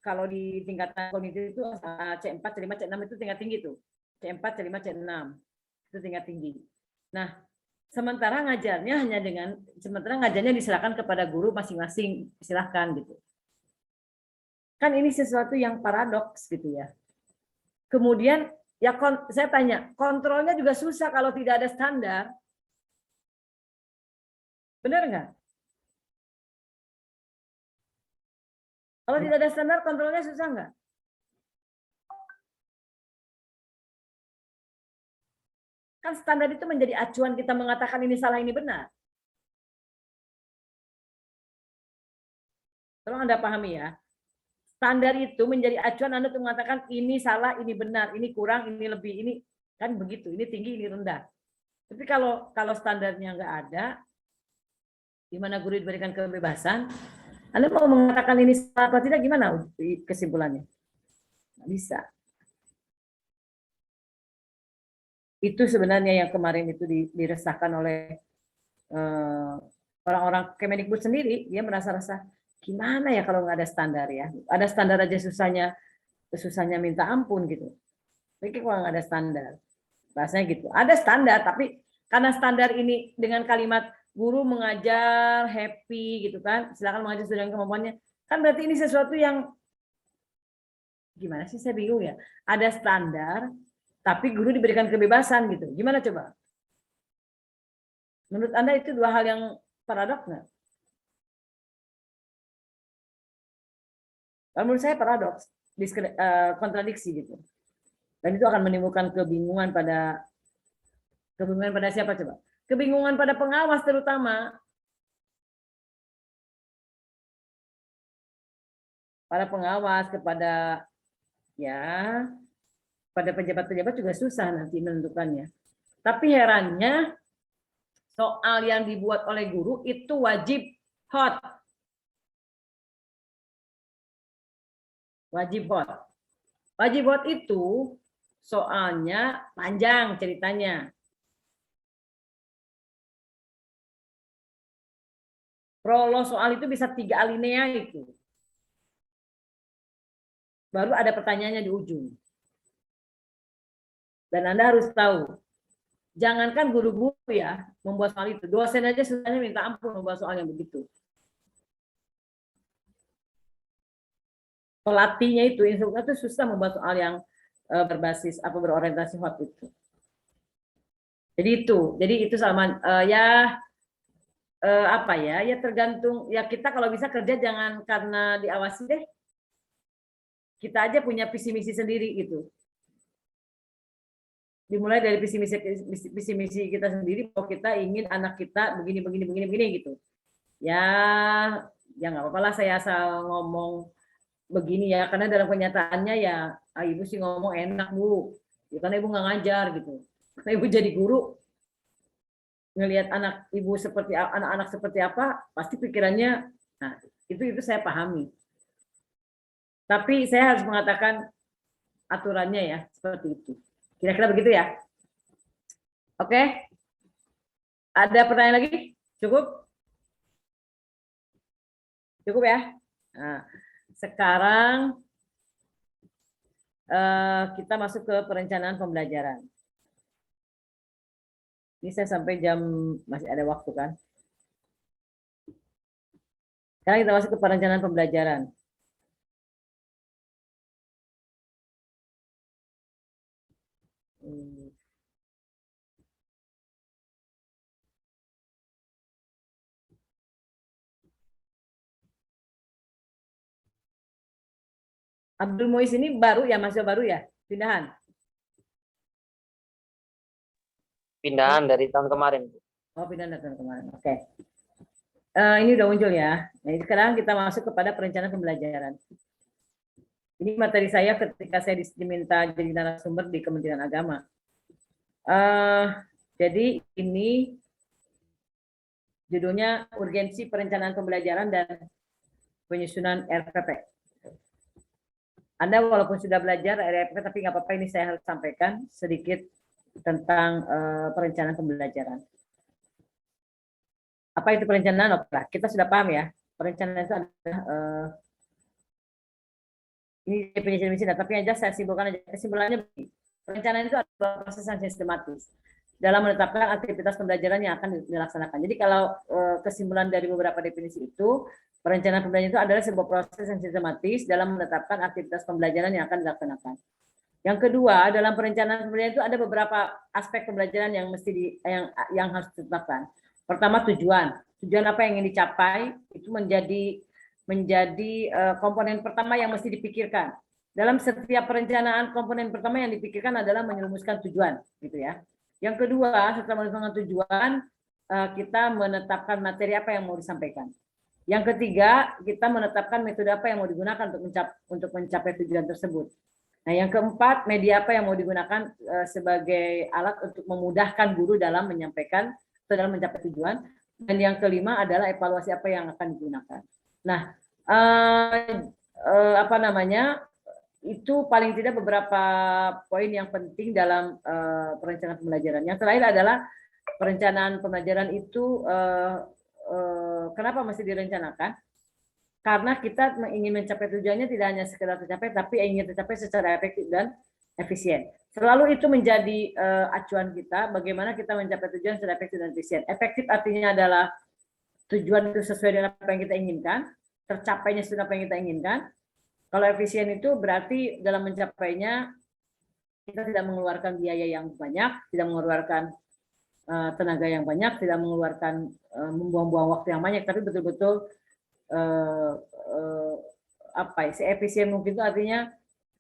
kalau di tingkatan kognitif itu C4, C5, C6 itu tingkat tinggi tuh. C4, C5, C6 itu tingkat tinggi. Nah, sementara ngajarnya diserahkan kepada guru masing-masing, silahkan gitu. Kan ini sesuatu yang paradoks gitu ya. Kemudian ya saya tanya, kontrolnya juga susah kalau tidak ada standar. Benar nggak? Kalau tidak ada standar, kontrolnya susah nggak? Kan standar itu menjadi acuan kita mengatakan ini salah, ini benar. Tolong Anda pahami ya. Standar itu menjadi acuan Anda untuk mengatakan ini salah, ini benar, ini kurang, ini lebih, ini kan begitu, ini tinggi, ini rendah. Tapi kalau standarnya nggak ada, di mana guru diberikan kebebasan, Anda mau mengatakan ini salah atau tidak, gimana kesimpulannya? Nggak bisa. Itu sebenarnya yang kemarin itu diresahkan oleh orang-orang Kemendikbud sendiri. Dia merasa-rasa, gimana ya kalau nggak ada standar ya? Ada standar aja susahnya minta ampun gitu. Tapi kalau nggak ada standar, bahasanya gitu. Ada standar, tapi karena standar ini dengan kalimat guru mengajar happy gitu kan, silakan mengajar sesuai dengan kemampuannya, kan berarti ini sesuatu yang gimana sih, saya bingung ya. Ada standar, tapi guru diberikan kebebasan gitu. Gimana coba? Menurut Anda itu dua hal yang paradoks nggak? Kalau menurut saya paradoks, kontradiksi gitu. Dan itu akan menimbulkan kebingungan pada siapa coba? Kebingungan pada pengawas terutama. Para pengawas kepada pada pejabat-pejabat juga susah nanti menentukannya. Tapi herannya soal yang dibuat oleh guru itu wajib hot. Wajib hot. Wajib hot itu soalnya panjang ceritanya. Prolog soal itu bisa 3 alinea itu. Baru ada pertanyaannya di ujung. Dan Anda harus tahu, jangankan guru-guru ya membuat soal itu, dosen aja sebenarnya minta ampun membuat soal yang begitu. Pelatihnya itu, instruktur itu susah membuat soal yang berbasis berorientasi hot itu. Jadi itu sama ya tergantung ya, kita kalau bisa kerja jangan karena diawasi deh. Kita aja punya visi misi sendiri gitu. Dimulai dari visi misi kita sendiri bahwa kita ingin anak kita begini gitu. Ya nggak apa-apa lah saya asal ngomong begini ya, karena dalam kenyataannya ya ibu sih ngomong enak Bu, ya, karena ibu nggak ngajar gitu. Karena ibu jadi guru, ngelihat anak-anak seperti apa, pasti pikirannya, nah itu saya pahami. Tapi saya harus mengatakan aturannya ya seperti itu. Kira-kira begitu ya. Oke. Ada pertanyaan lagi? Cukup? Cukup ya. Nah, sekarang kita masuk ke perencanaan pembelajaran. Ini saya sampai masih ada waktu kan. Sekarang kita masuk ke perencanaan pembelajaran. Abdul Muiz ini baru ya, mahasiswa baru ya? Pindahan? Pindahan dari tahun kemarin. Oh, pindahan dari tahun kemarin. Oke. Ini udah muncul ya. Nah, sekarang kita masuk kepada perencanaan pembelajaran. Ini materi saya ketika saya diminta jadi narasumber di Kementerian Agama. Jadi ini judulnya urgensi perencanaan pembelajaran dan penyusunan RPP. Anda walaupun sudah belajar RPP, tapi nggak apa-apa, ini saya harus sampaikan sedikit tentang perencanaan pembelajaran. Apa itu perencanaan? Oke, kita sudah paham ya. Perencanaan itu adalah ini definisi, tapi aja saya simpulkan aja. Kesimpulannya begini. Perencanaan itu adalah proses yang sistematis dalam menetapkan aktivitas pembelajaran yang akan dilaksanakan. Jadi kalau kesimpulan dari beberapa definisi itu, perencanaan pembelajaran itu adalah sebuah proses yang sistematis dalam menetapkan aktivitas pembelajaran yang akan dilaksanakan. Yang kedua, dalam perencanaan pembelajaran itu ada beberapa aspek pembelajaran yang yang harus ditetapkan. Pertama, tujuan. Tujuan apa yang ingin dicapai itu menjadi komponen pertama yang mesti dipikirkan. Dalam setiap perencanaan, komponen pertama yang dipikirkan adalah menyerumuskan tujuan, gitu ya. Yang kedua, setelah menentukan tujuan, kita menetapkan materi apa yang mau disampaikan. Yang ketiga, kita menetapkan metode apa yang mau digunakan untuk mencapai tujuan tersebut. Nah, yang keempat, media apa yang mau digunakan sebagai alat untuk memudahkan guru dalam menyampaikan atau dalam mencapai tujuan. Dan yang kelima adalah evaluasi apa yang akan digunakan. Nah, itu paling tidak beberapa poin yang penting dalam perencanaan pembelajaran. Yang terakhir adalah perencanaan pembelajaran itu kenapa mesti direncanakan? Karena kita ingin mencapai tujuannya tidak hanya sekedar tercapai, tapi ingin tercapai secara efektif dan efisien. Selalu itu menjadi acuan kita, bagaimana kita mencapai tujuan secara efektif dan efisien. Efektif artinya adalah tujuan itu sesuai dengan apa yang kita inginkan, tercapainya sesuai apa yang kita inginkan. Kalau efisien itu berarti dalam mencapainya kita tidak mengeluarkan biaya yang banyak, tidak mengeluarkan tenaga yang banyak, tidak mengeluarkan membuang-buang waktu yang banyak, tapi betul-betul seefisien mungkin itu artinya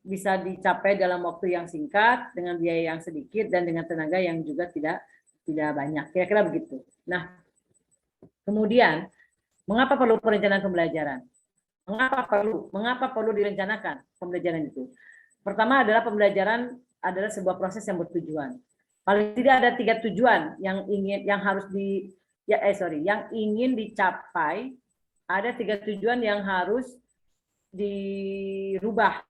bisa dicapai dalam waktu yang singkat dengan biaya yang sedikit dan dengan tenaga yang juga tidak banyak. Kira-kira begitu. Nah, kemudian mengapa perlu perencanaan pembelajaran? Mengapa perlu direncanakan pembelajaran itu? Pertama adalah pembelajaran adalah sebuah proses yang bertujuan. Paling tidak ada 3 tujuan yang ingin dicapai. Ada 3 tujuan yang harus dirubah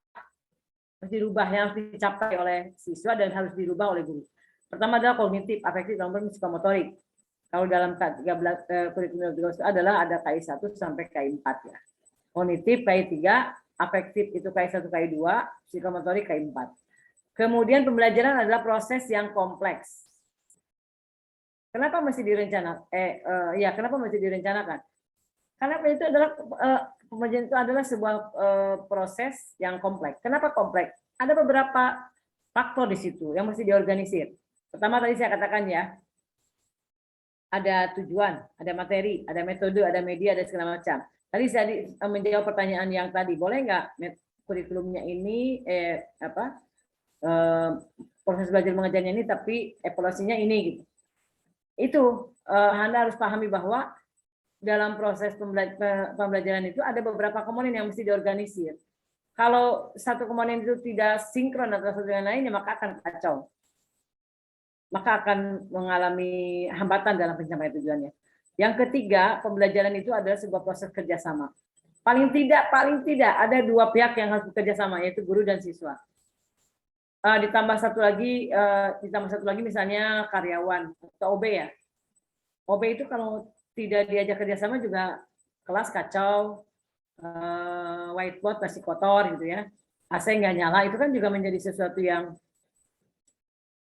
yang harus dicapai oleh siswa dan harus dirubah oleh guru. Pertama adalah kognitif, afektif, dan psikomotorik. Kalau dalam K13 kurikulum itu adalah ada KI1 sampai KI4 ya. Kognitif KI3, afektif itu KI1, KI2, psikomotorik KI4. Kemudian pembelajaran adalah proses yang kompleks. Kenapa mesti kenapa mesti direncanakan? Karena itu adalah pembelajaran itu adalah sebuah proses yang kompleks. Kenapa kompleks? Ada beberapa faktor di situ yang mesti diorganisir. Pertama tadi saya katakan ya, ada tujuan, ada materi, ada metode, ada media, ada segala macam. Tadi saya menjawab pertanyaan yang tadi, boleh nggak kurikulumnya ini proses belajar mengajarnya ini tapi evaluasinya ini gitu. Itu Anda harus pahami bahwa dalam proses pembelajaran itu ada beberapa komponen yang mesti diorganisir. Kalau satu komponen itu tidak sinkron atau satu dengan lainnya, maka akan kacau. Maka akan mengalami hambatan dalam pencapaian tujuannya. Yang ketiga, pembelajaran itu adalah sebuah proses kerjasama. Paling tidak ada 2 pihak yang harus bekerja sama, yaitu guru dan siswa. Ditambah satu lagi misalnya karyawan atau OB ya. OB itu kalau tidak diajak kerjasama juga kelas kacau, whiteboard masih kotor gitu ya, AC nggak nyala, itu kan juga menjadi sesuatu yang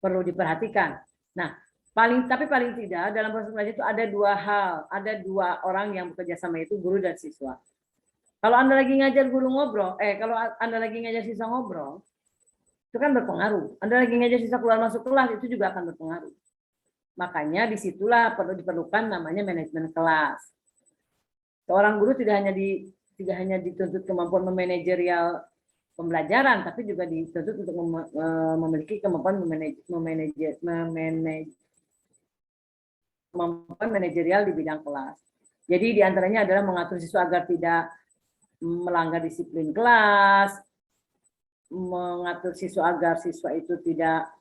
perlu diperhatikan. Nah, paling tidak dalam proses belajar itu ada 2 hal, ada 2 orang yang bekerja sama, itu guru dan siswa. Kalau Anda lagi ngajar kalau Anda lagi ngajar siswa ngobrol, itu kan berpengaruh. Anda lagi ngajar siswa keluar masuk kelas, itu juga akan berpengaruh. Makanya disitulah diperlukan namanya manajemen kelas. Seorang guru tidak hanya dituntut kemampuan memanajerial pembelajaran, tapi juga dituntut untuk memiliki kemampuan manajerial di bidang kelas. Jadi diantaranya adalah mengatur siswa agar tidak melanggar disiplin kelas, mengatur siswa agar siswa itu tidak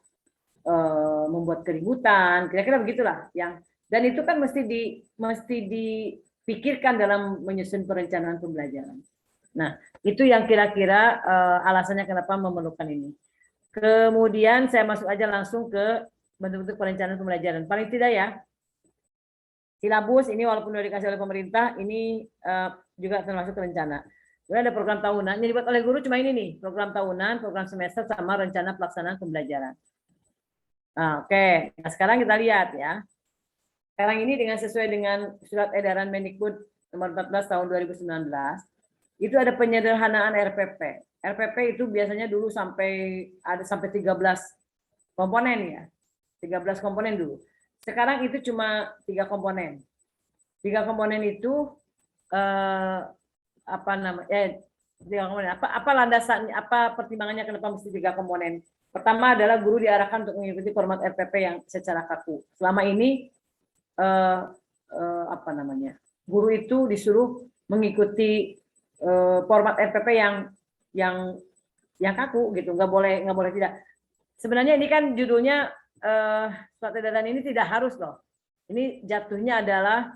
membuat keributan, kira-kira begitulah. Dan itu kan mesti dipikirkan dalam menyusun perencanaan pembelajaran. Nah, itu yang kira-kira alasannya kenapa memerlukan ini. Kemudian saya masuk aja langsung ke bentuk-bentuk perencanaan pembelajaran. Paling tidak ya, silabus ini walaupun sudah dikasih oleh pemerintah, ini juga termasuk rencana. Kemudian ada program tahunan, yang dibuat oleh guru cuma ini nih, program tahunan, program semester, sama rencana pelaksanaan pembelajaran. Nah, oke. Nah, sekarang kita lihat ya. Sekarang ini sesuai dengan surat edaran Mendikbud nomor 14 tahun 2019, itu ada penyederhanaan RPP. RPP itu biasanya dulu sampai 13 komponen ya. 13 komponen dulu. Sekarang itu cuma 3 komponen. 3 komponen itu apa landasannya, apa pertimbangannya kenapa mesti 3 komponen? Pertama adalah guru diarahkan untuk mengikuti format RPP yang secara kaku. Selama ini guru itu disuruh mengikuti format RPP yang kaku gitu, nggak boleh tidak. Sebenarnya ini kan judulnya surat edaran ini tidak harus loh. Ini jatuhnya adalah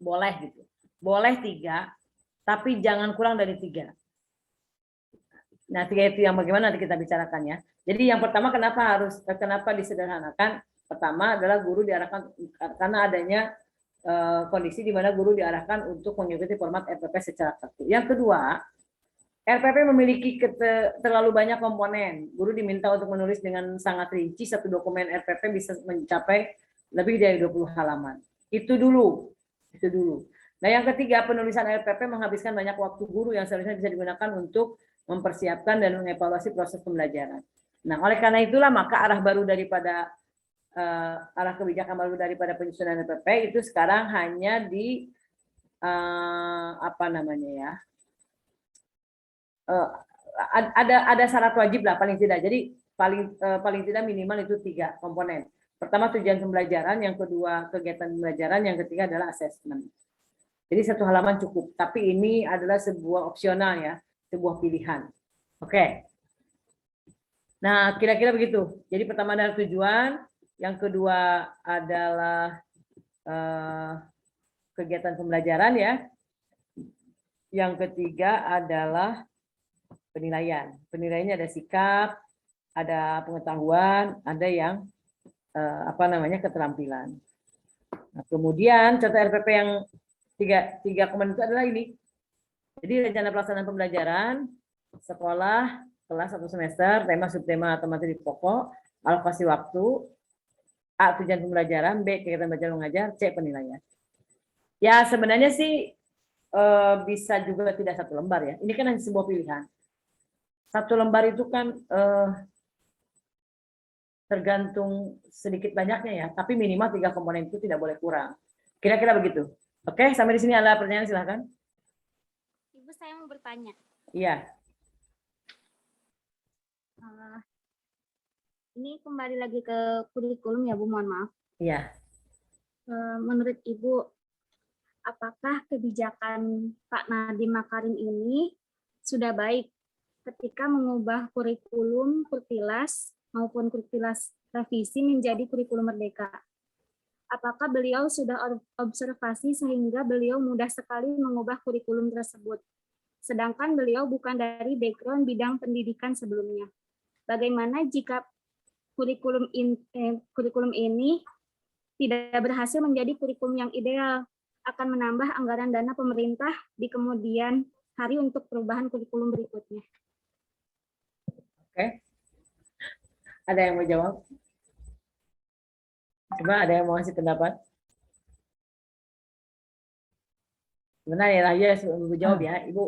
boleh gitu. Boleh 3, tapi jangan kurang dari 3. Nah, 3 itu yang bagaimana nanti kita bicarakan ya. Jadi yang pertama kenapa disederhanakan? Pertama adalah guru diarahkan karena adanya kondisi di mana guru diarahkan untuk mengikuti format RPP secara kaku. Yang kedua, RPP memiliki terlalu banyak komponen. Guru diminta untuk menulis dengan sangat rinci, satu dokumen RPP bisa mencapai lebih dari 20 halaman. Itu dulu. Nah, yang ketiga, penulisan RPP menghabiskan banyak waktu guru yang seharusnya bisa digunakan untuk mempersiapkan dan mengevaluasi proses pembelajaran. Nah, oleh karena itulah maka arah kebijakan baru daripada penyusunan RPP itu sekarang hanya ada syarat wajib lah paling tidak. Jadi paling tidak minimal itu 3 komponen. Pertama tujuan pembelajaran, yang kedua kegiatan pembelajaran, yang ketiga adalah asesmen. Jadi 1 halaman cukup, tapi ini adalah sebuah opsional ya, sebuah pilihan. Oke. Nah, kira-kira begitu. Jadi pertama adalah tujuan, yang kedua adalah kegiatan pembelajaran ya. Yang ketiga adalah penilaian. Penilaiannya ada sikap, ada pengetahuan, ada yang keterampilan. Nah, kemudian contoh RPP yang tiga komponen itu adalah ini. Jadi rencana pelaksanaan pembelajaran, sekolah, kelas 1 semester, tema subtema atau materi pokok, alokasi waktu, A tujuan pembelajaran, B kegiatan belajar mengajar, C penilaian. Ya sebenarnya sih bisa juga tidak 1 lembar ya. Ini kan hanya sebuah pilihan. 1 lembar itu kan tergantung sedikit banyaknya ya, tapi minimal 3 komponen itu tidak boleh kurang. Kira-kira begitu. Oke, sampai di sini ada pertanyaan, silahkan. Ibu, saya mau bertanya. Iya. Ini kembali lagi ke kurikulum ya Bu, mohon maaf. Iya. Menurut Ibu, apakah kebijakan Pak Nadiem Makarim ini sudah baik ketika mengubah kurikulum Kurtilas maupun Kurtilas revisi menjadi kurikulum merdeka? Apakah beliau sudah observasi sehingga beliau mudah sekali mengubah kurikulum tersebut? Sedangkan beliau bukan dari background bidang pendidikan sebelumnya. Bagaimana jika kurikulum ini tidak berhasil menjadi kurikulum yang ideal, akan menambah anggaran dana pemerintah di kemudian hari untuk perubahan kurikulum berikutnya? Oke. Ada yang mau jawab? Coba ada yang mau kasih pendapat? Sebenarnya lah ya sebelum Ibu jawab ya, Ibu.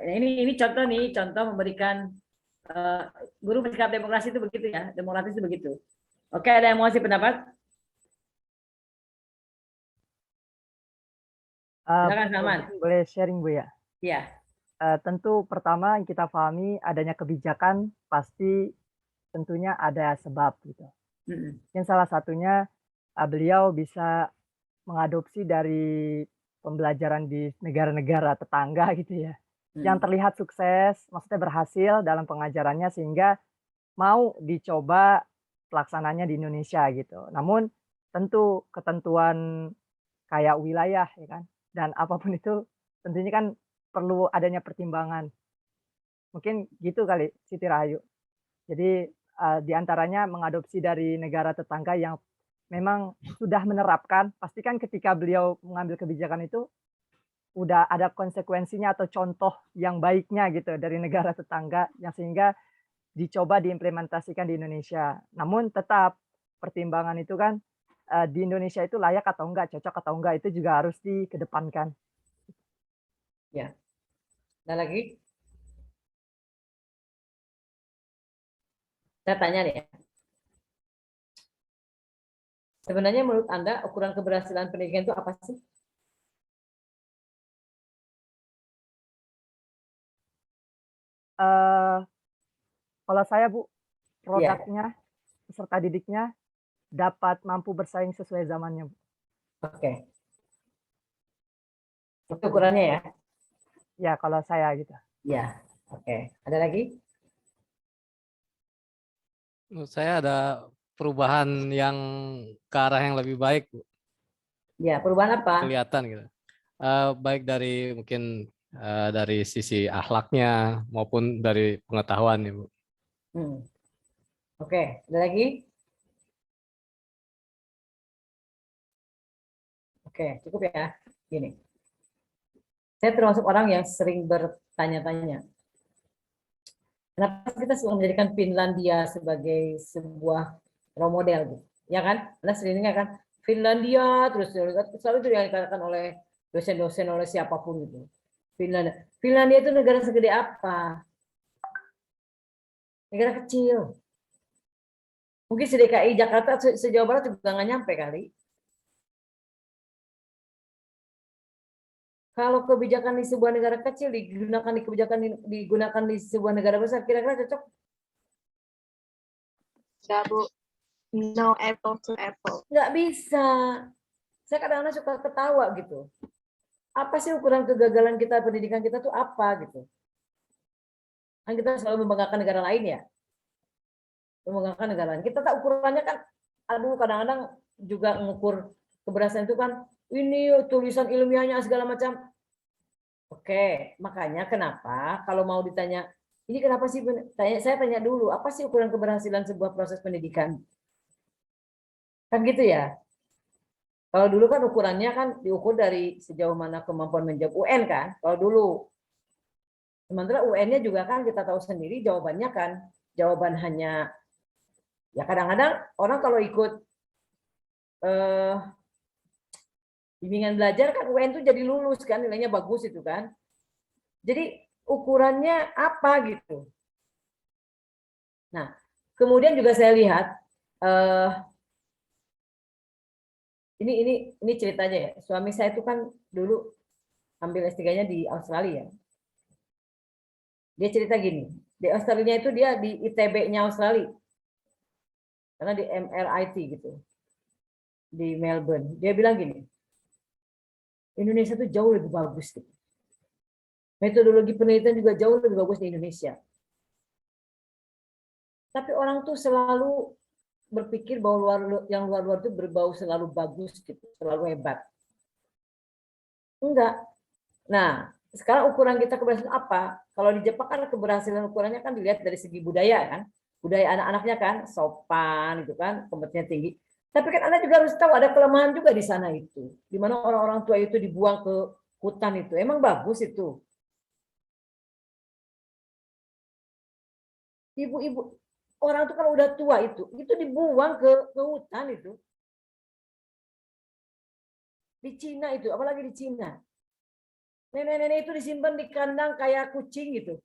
Ini contoh memberikan guru bersikap demokrasi itu begitu ya, demokratis itu begitu. Oke, ada yang mau kasih pendapat? Silakan Salman. Boleh sharing Bu ya? Iya. Tentu pertama yang kita pahami adanya kebijakan pasti tentunya ada sebab gitu. Yang salah satunya beliau bisa mengadopsi dari pembelajaran di negara-negara tetangga gitu ya. Yang terlihat sukses, maksudnya berhasil dalam pengajarannya sehingga mau dicoba pelaksananya di Indonesia gitu. Namun tentu ketentuan kayak wilayah ya kan dan apapun itu tentunya kan perlu adanya pertimbangan. Mungkin gitu kali Siti Rahayu. Jadi di antaranya mengadopsi dari negara tetangga yang memang sudah menerapkan, pastikan ketika beliau mengambil kebijakan itu udah ada konsekuensinya atau contoh yang baiknya gitu dari negara tetangga yang sehingga dicoba diimplementasikan di Indonesia. Namun tetap pertimbangan itu kan di Indonesia itu layak atau enggak, cocok atau enggak itu juga harus dikedepankan. Ya. Ada lagi? Saya tanya nih ya. Sebenarnya menurut Anda ukuran keberhasilan pendidikan itu apa sih? Kalau saya Bu, produknya, peserta didiknya dapat mampu bersaing sesuai zamannya Bu. Oke. Itu ukurannya ya? Ya kalau saya gitu. Ya. Oke. Ada lagi? Menurut saya ada perubahan yang ke arah yang lebih baik, Bu. Ya, perubahan apa? Kelihatan gitu. Baik dari mungkin dari sisi akhlaknya maupun dari pengetahuan ya, Bu. Oke, ada lagi? Oke, cukup ya. Gini. Saya termasuk orang yang sering bertanya-tanya. Kenapa kita selalu menjadikan Finlandia sebagai sebuah role model gitu? Ya kan? Anda seringnya kan Finlandia terus selalu itu yang dikatakan oleh dosen-dosen oleh siapapun gitu. Finlandia itu negara segede apa? Negara kecil. Mungkin se-DKI Jakarta, se-Jawa Barat juga nggak nyampe kali. Kalau kebijakan di sebuah negara kecil digunakan di sebuah negara besar, kira-kira cocok? Ya, Bu. No apple to apple. Nggak bisa. Saya kadang-kadang suka ketawa gitu. Apa sih ukuran kegagalan kita, pendidikan kita tuh apa gitu? Kan kita selalu membanggakan negara lain ya. Membanggakan negara lain. Kita tak ukurannya kan, aduh kadang-kadang juga mengukur keberhasilan itu kan, ini tulisan ilmiahnya segala macam. Oke, makanya kenapa kalau mau ditanya, ini kenapa sih, saya tanya dulu, apa sih ukuran keberhasilan sebuah proses pendidikan? Kan gitu ya. Kalau dulu kan ukurannya kan diukur dari sejauh mana kemampuan menjawab UN kan, kalau dulu. Sementara UN-nya juga kan kita tahu sendiri jawabannya kan, jawaban hanya, ya kadang-kadang orang kalau ikut bimbingan belajar kan UN tuh jadi lulus kan, nilainya bagus itu kan. Jadi ukurannya apa gitu. Nah, kemudian juga saya lihat ini ceritanya ya. Suami saya itu kan dulu ambil S3-nya di Australia. Dia cerita gini, di Australia itu dia di ITB-nya Australia. Karena di MRIT gitu. Di Melbourne. Dia bilang gini, Indonesia itu jauh lebih bagus gitu. Metodologi penelitian juga jauh lebih bagus di Indonesia. Tapi orang tuh selalu berpikir bahwa yang luar-luar itu berbau selalu bagus gitu, selalu hebat. Enggak. Nah, sekarang ukuran kita keberhasilan apa? Kalau di Jepang kan keberhasilan ukurannya kan dilihat dari segi budaya kan. Budaya anak-anaknya kan sopan itu kan, kompetensinya tinggi. Tapi kan Anda juga harus tahu ada kelemahan juga di sana itu. Di mana orang-orang tua itu dibuang ke hutan itu. Emang bagus itu. Ibu-ibu, orang itu kalau udah tua itu dibuang ke hutan itu. Di Cina itu, apalagi di Cina. Nenek-nenek itu disimpan di kandang kayak kucing gitu.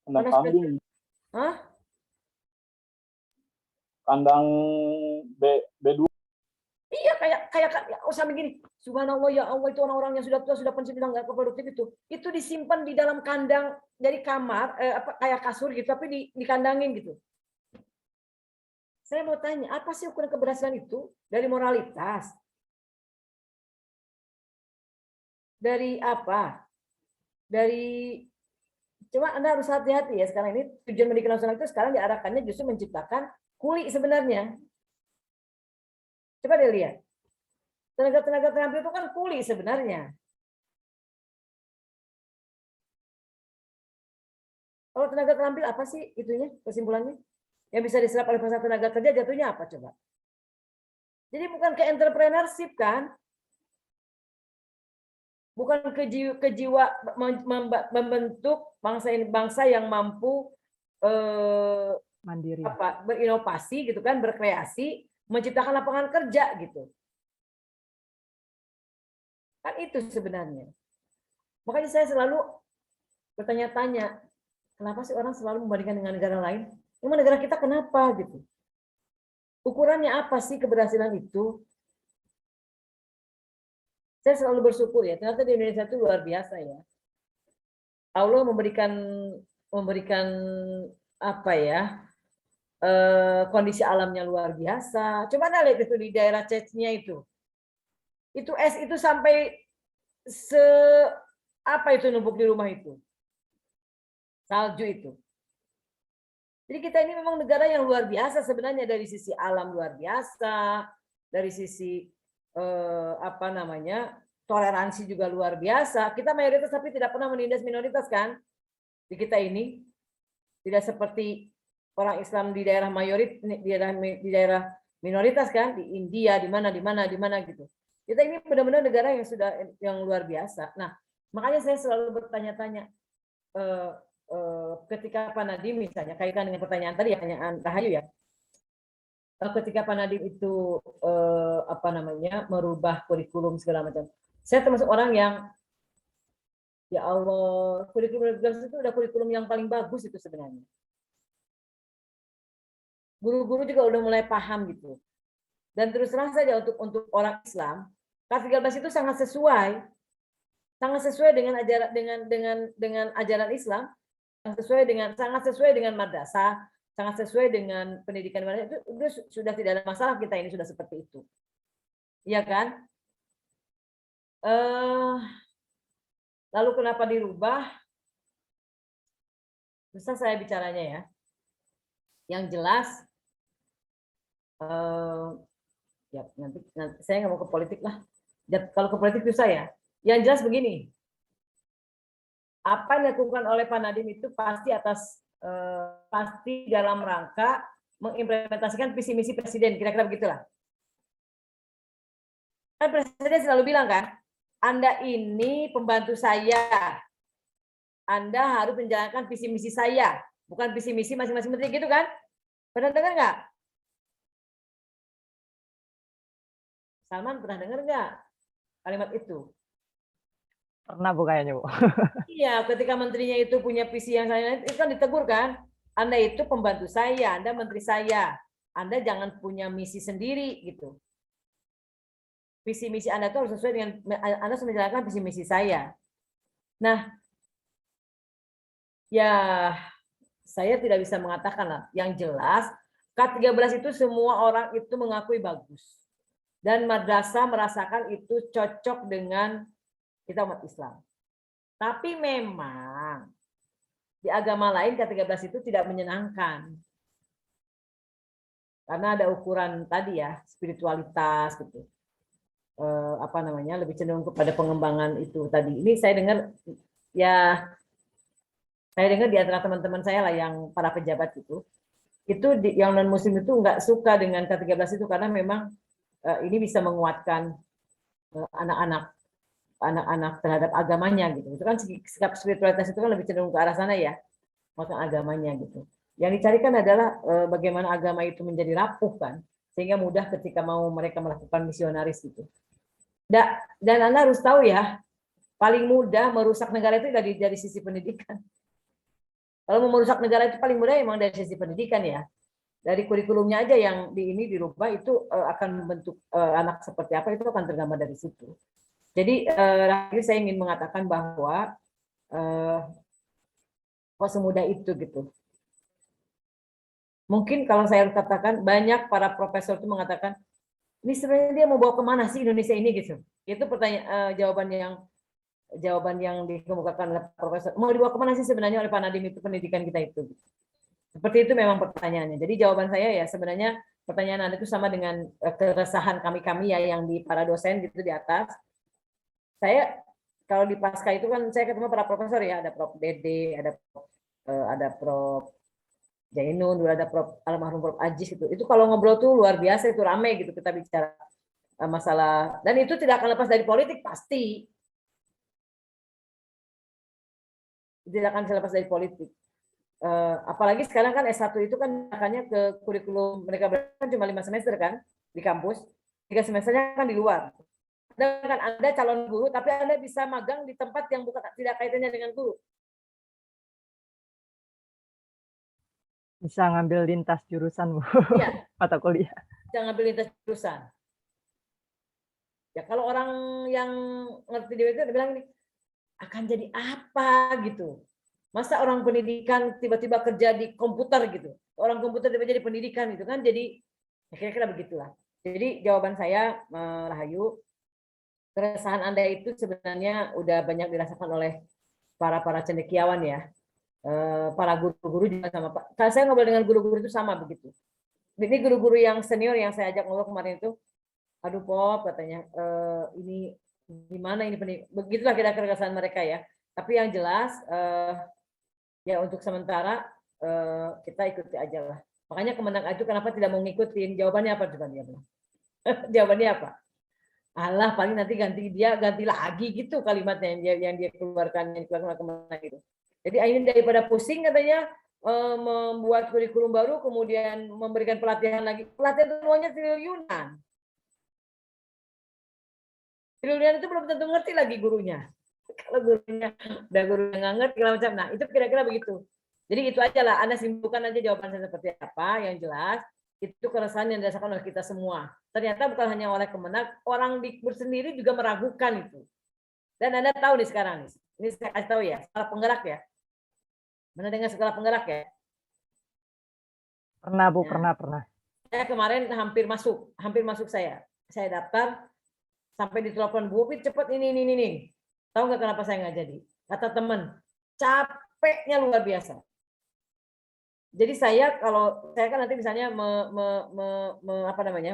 Kandang kambing. Hah? Kandang B2. Iya kayak sampai gini. Subhanallah ya Allah, itu orang-orang yang sudah tua, sudah pensiun, sudah nggak produktif itu disimpan di dalam kandang, jadi kamar kayak kasur gitu, tapi dikandangin gitu. Saya mau tanya, apa sih ukuran keberhasilan itu? Dari moralitas? Dari apa? Cuma Anda harus hati-hati ya, sekarang ini tujuan pendidikan nasional itu sekarang diarahkannya justru menciptakan kuli sebenarnya. Coba deh lihat. Tenaga-tenaga terampil itu kan kuli sebenarnya. Kalau tenaga terampil apa sih itunya, kesimpulannya? Yang bisa diserap oleh pasar tenaga kerja jatuhnya apa coba? Jadi bukan ke entrepreneurship kan? Bukan ke jiwa membentuk bangsa yang mampu Mandiri. berinovasi gitu kan, berkreasi, menciptakan lapangan kerja gitu. Kan itu sebenarnya. Makanya saya selalu bertanya-tanya, kenapa sih orang selalu membandingkan dengan negara lain? Emang negara kita kenapa gitu? Ukurannya apa sih keberhasilan itu? Saya selalu bersyukur ya, ternyata di Indonesia itu luar biasa ya. Allah memberikan apa ya, kondisi alamnya luar biasa. Coba Anda lihat itu di daerah Chechnya itu es itu sampai apa itu numpuk di rumah itu, salju itu. Jadi kita ini memang negara yang luar biasa sebenarnya, dari sisi alam luar biasa, dari sisi toleransi juga luar biasa. Kita mayoritas tapi tidak pernah menindas minoritas kan di kita ini. Tidak seperti orang Islam di daerah di daerah minoritas kan, di India, di mana gitu. Kita ini benar-benar negara yang luar biasa. Nah, makanya saya selalu bertanya-tanya ketika Pak Nadiem misalnya, kaitan dengan pertanyaan tadi, pertanyaan Rahayu ya, ketika Pak Nadiem itu merubah kurikulum segala macam, saya termasuk orang yang, ya Allah, kurikulum itu udah kurikulum yang paling bagus itu sebenarnya. Guru-guru juga udah mulai paham gitu. Dan terus terang saja untuk orang Islam, K13 itu sangat sesuai dengan ajaran dengan ajaran Islam, sangat sesuai dengan madrasah, sangat sesuai dengan pendidikan madrasah, itu sudah tidak ada masalah, kita ini sudah seperti itu. Iya kan? Lalu kenapa dirubah? Susah saya bicaranya ya. Yang jelas, ya nanti saya nggak mau ke politik lah. Kalau ke politik susah ya. Yang jelas begini, apa yang dilakukan oleh Pak Nadiem itu pasti dalam rangka mengimplementasikan visi misi presiden, kira-kira begitulah. Kan presiden selalu bilang kan, Anda ini pembantu saya, Anda harus menjalankan visi misi saya, bukan visi misi masing-masing menteri, gitu kan? Pernah dengar nggak? Salman pernah dengar nggak kalimat itu? Pernah Bu kayaknya Bu. Iya, ketika menterinya itu punya visi yang lain, itu kan ditegur kan? Anda itu pembantu saya, Anda menteri saya, Anda jangan punya misi sendiri gitu. Visi misi Anda itu harus sesuai dengan Anda harus menjalankan visi misi saya. Nah, ya saya tidak bisa mengatakan lah. Yang jelas K13 itu semua orang itu mengakui bagus. Dan madrasah merasakan itu cocok dengan kita umat Islam. Tapi memang di agama lain K13 itu tidak menyenangkan. Karena ada ukuran tadi ya, spiritualitas gitu. Lebih cenderung kepada pengembangan itu tadi. Ini saya dengar di antara teman-teman saya lah yang para pejabat itu yang non muslim itu nggak suka dengan K13 itu karena memang ini bisa menguatkan anak-anak terhadap agamanya gitu. Itu kan sikap spiritualitas itu kan lebih cenderung ke arah sana ya, maksudnya agamanya gitu. Yang dicarikan adalah bagaimana agama itu menjadi rapuh kan, sehingga mudah ketika mau mereka melakukan misionaris gitu. Dan Anda harus tahu ya, paling mudah merusak negara itu dari sisi pendidikan. Kalau mau merusak negara itu paling mudah emang dari sisi pendidikan ya. Dari kurikulumnya aja yang ini dirubah itu akan membentuk anak seperti apa itu akan tergambar dari situ. Jadi lagi saya ingin mengatakan bahwa kok semudah itu gitu. Mungkin kalau saya katakan banyak para profesor itu mengatakan ini sebenarnya dia mau bawa kemana sih Indonesia ini gitu. Itu pertanyaan jawaban yang dikemukakan oleh profesor. Mau dibawa kemana sih sebenarnya oleh Pak Nadiem itu pendidikan kita itu. Seperti itu memang pertanyaannya. Jadi jawaban saya ya sebenarnya pertanyaan Anda itu sama dengan keresahan kami ya yang di para dosen gitu di atas. Saya kalau di Pasca itu kan saya ketemu para profesor ya, ada Prof. Dede, ada Prof. Jainun, dulu ada Prof. Almarhum Prof. Ajis itu. Itu kalau ngobrol tuh luar biasa, itu ramai gitu kita bicara masalah, dan itu tidak akan lepas dari politik pasti. Tidak akan lepas dari politik. Apalagi sekarang kan S1 itu kan makanya ke kurikulum mereka kan cuma 5 semester kan di kampus, 3 semesternya kan di luar. Kan Anda calon guru, tapi Anda bisa magang di tempat yang bukan tidak kaitannya dengan guru. Bisa ngambil lintas jurusan Bu. Iya. Mata kuliah. Bisa ngambil lintas jurusan. Ya kalau orang yang ngerti di itu bilang ini akan jadi apa gitu. Masa orang pendidikan tiba-tiba kerja di komputer gitu. Orang komputer tiba-tiba jadi pendidikan gitu kan. Jadi kira-kira begitulah. Jadi jawaban saya Rahayu, keresahan Anda itu sebenarnya udah banyak dirasakan oleh para cendekiawan ya. Para guru-guru juga sama Pak. Kalau saya ngobrol dengan guru-guru itu sama begitu. Ini guru-guru yang senior yang saya ajak ngobrol kemarin itu, aduh Pop katanya, ini gimana ini begitulah kira-kira keresahan mereka ya. Tapi yang jelas ya untuk sementara kita ikuti aja lah. Makanya Kemenang itu kenapa tidak mau ngikutin? Jawabannya apa coba dia bilang? Jawabannya apa? Alah paling nanti ganti lagi gitu kalimatnya yang dia keluarkan Kemenang itu. Jadi ini daripada pusing katanya membuat kurikulum baru kemudian memberikan pelatihan lagi. Pelatihan semuanya triliunan. Triliunan itu belum tentu ngerti lagi gurunya. Kalau gurunya udah gurunya nggak ngerti macam. Nah itu kira-kira begitu. Jadi itu aja lah. Anda simpulkan aja jawaban saya seperti apa. Yang jelas Itu keresahan yang dirasakan oleh kita semua. Ternyata bukan hanya oleh Kemenak, orang Dikbud sendiri juga meragukan itu. Dan Anda tahu nih sekarang, ini saya kasih tahu ya, skala penggerak ya. Mana dengan skala penggerak ya? Pernah Bu, Ya. pernah. Saya kemarin hampir masuk saya. Saya daftar, sampai ditelepon Bu Upit, cepet ini. Tahu nggak kenapa saya nggak jadi? Kata teman, capeknya luar biasa. Jadi saya kalau saya kan nanti misalnya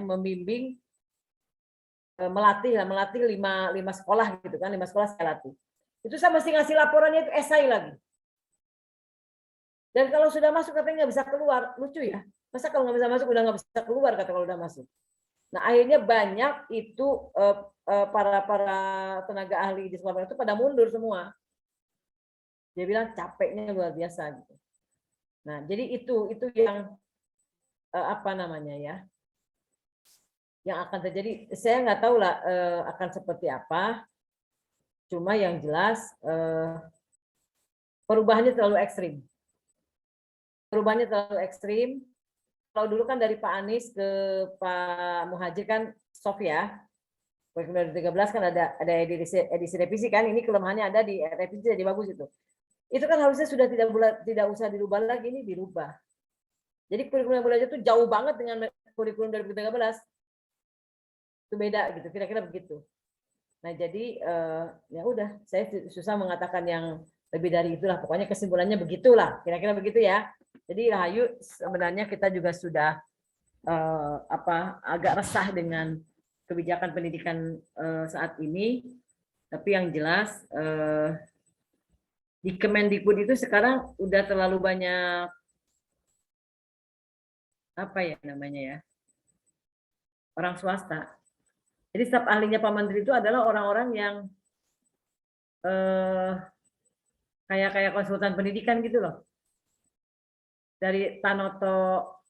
membimbing, melatih 5 sekolah gitu kan, 5 sekolah saya latih. Itu saya mesti ngasih laporannya itu esai lagi. Dan kalau sudah masuk katanya nggak bisa keluar, lucu ya. Masa kalau nggak bisa masuk udah nggak bisa keluar kata kalau udah masuk. Nah akhirnya banyak itu para tenaga ahli di sekolah itu pada mundur semua. Dia bilang capeknya luar biasa gitu. Nah jadi itu yang yang akan terjadi. Saya nggak tahu lah akan seperti apa. Cuma yang jelas perubahannya terlalu ekstrim. Kalau dulu kan dari Pak Anies ke Pak Muhajir kan soft ya. Kurikulum 2013 kan ada edisi revisi kan. Ini kelemahannya ada di revisi jadi bagus itu. Itu kan harusnya sudah tidak usah dirubah lagi, ini dirubah. Jadi kurikulum yang belajar itu jauh banget dengan kurikulum 2013. Itu beda gitu, kira-kira begitu. Nah jadi ya udah, saya susah mengatakan yang lebih dari itulah. Pokoknya kesimpulannya begitulah, kira-kira begitu ya. Jadi Rahayu sebenarnya kita juga sudah agak resah dengan kebijakan pendidikan saat ini. Tapi yang jelas di Kemendikbud itu sekarang udah terlalu banyak orang swasta. Jadi staf ahlinya Pak Menteri itu adalah orang-orang yang kayak konsultan pendidikan gitu loh. Dari Tanoto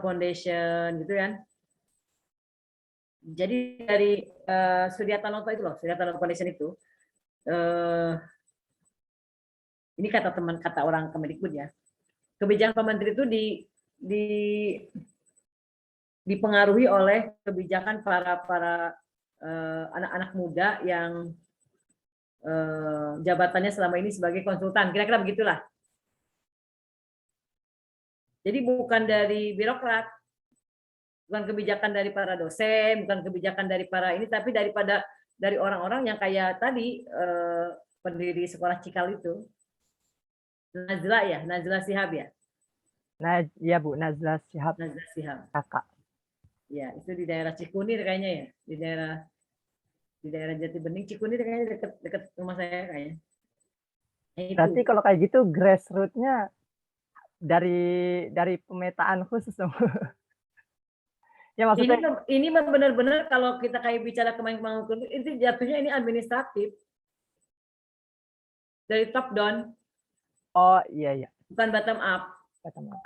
Foundation gitu kan. Jadi dari Surya Tanoto itu loh, Surya Tanoto Foundation itu. Ini kata orang Kemendikbud ya. Kebijakan Pak Menteri itu dipengaruhi oleh kebijakan para anak-anak muda yang jabatannya selama ini sebagai konsultan, kira-kira begitulah. Jadi bukan dari birokrat, bukan kebijakan dari para dosen, bukan kebijakan dari para ini, tapi dari orang-orang yang kayak tadi pendiri sekolah Cikal itu, Nazla Shihab ya. Nah, iya Bu, Nazla Shihab. Nazla Shihab. Kakak. Ya, itu di daerah Cikunir kayaknya ya, di daerah Jati Bening, Cikunir kayaknya dekat rumah saya kayaknya. Berarti kalau kayak gitu grassroots-nya dari pemetaan khusus dong. Ya maksudnya ini benar-benar kalau kita kayak bicara Kemenkumham itu jatuhnya ini administratif. Dari top down. Oh iya. Bukan bottom up. Bottom up.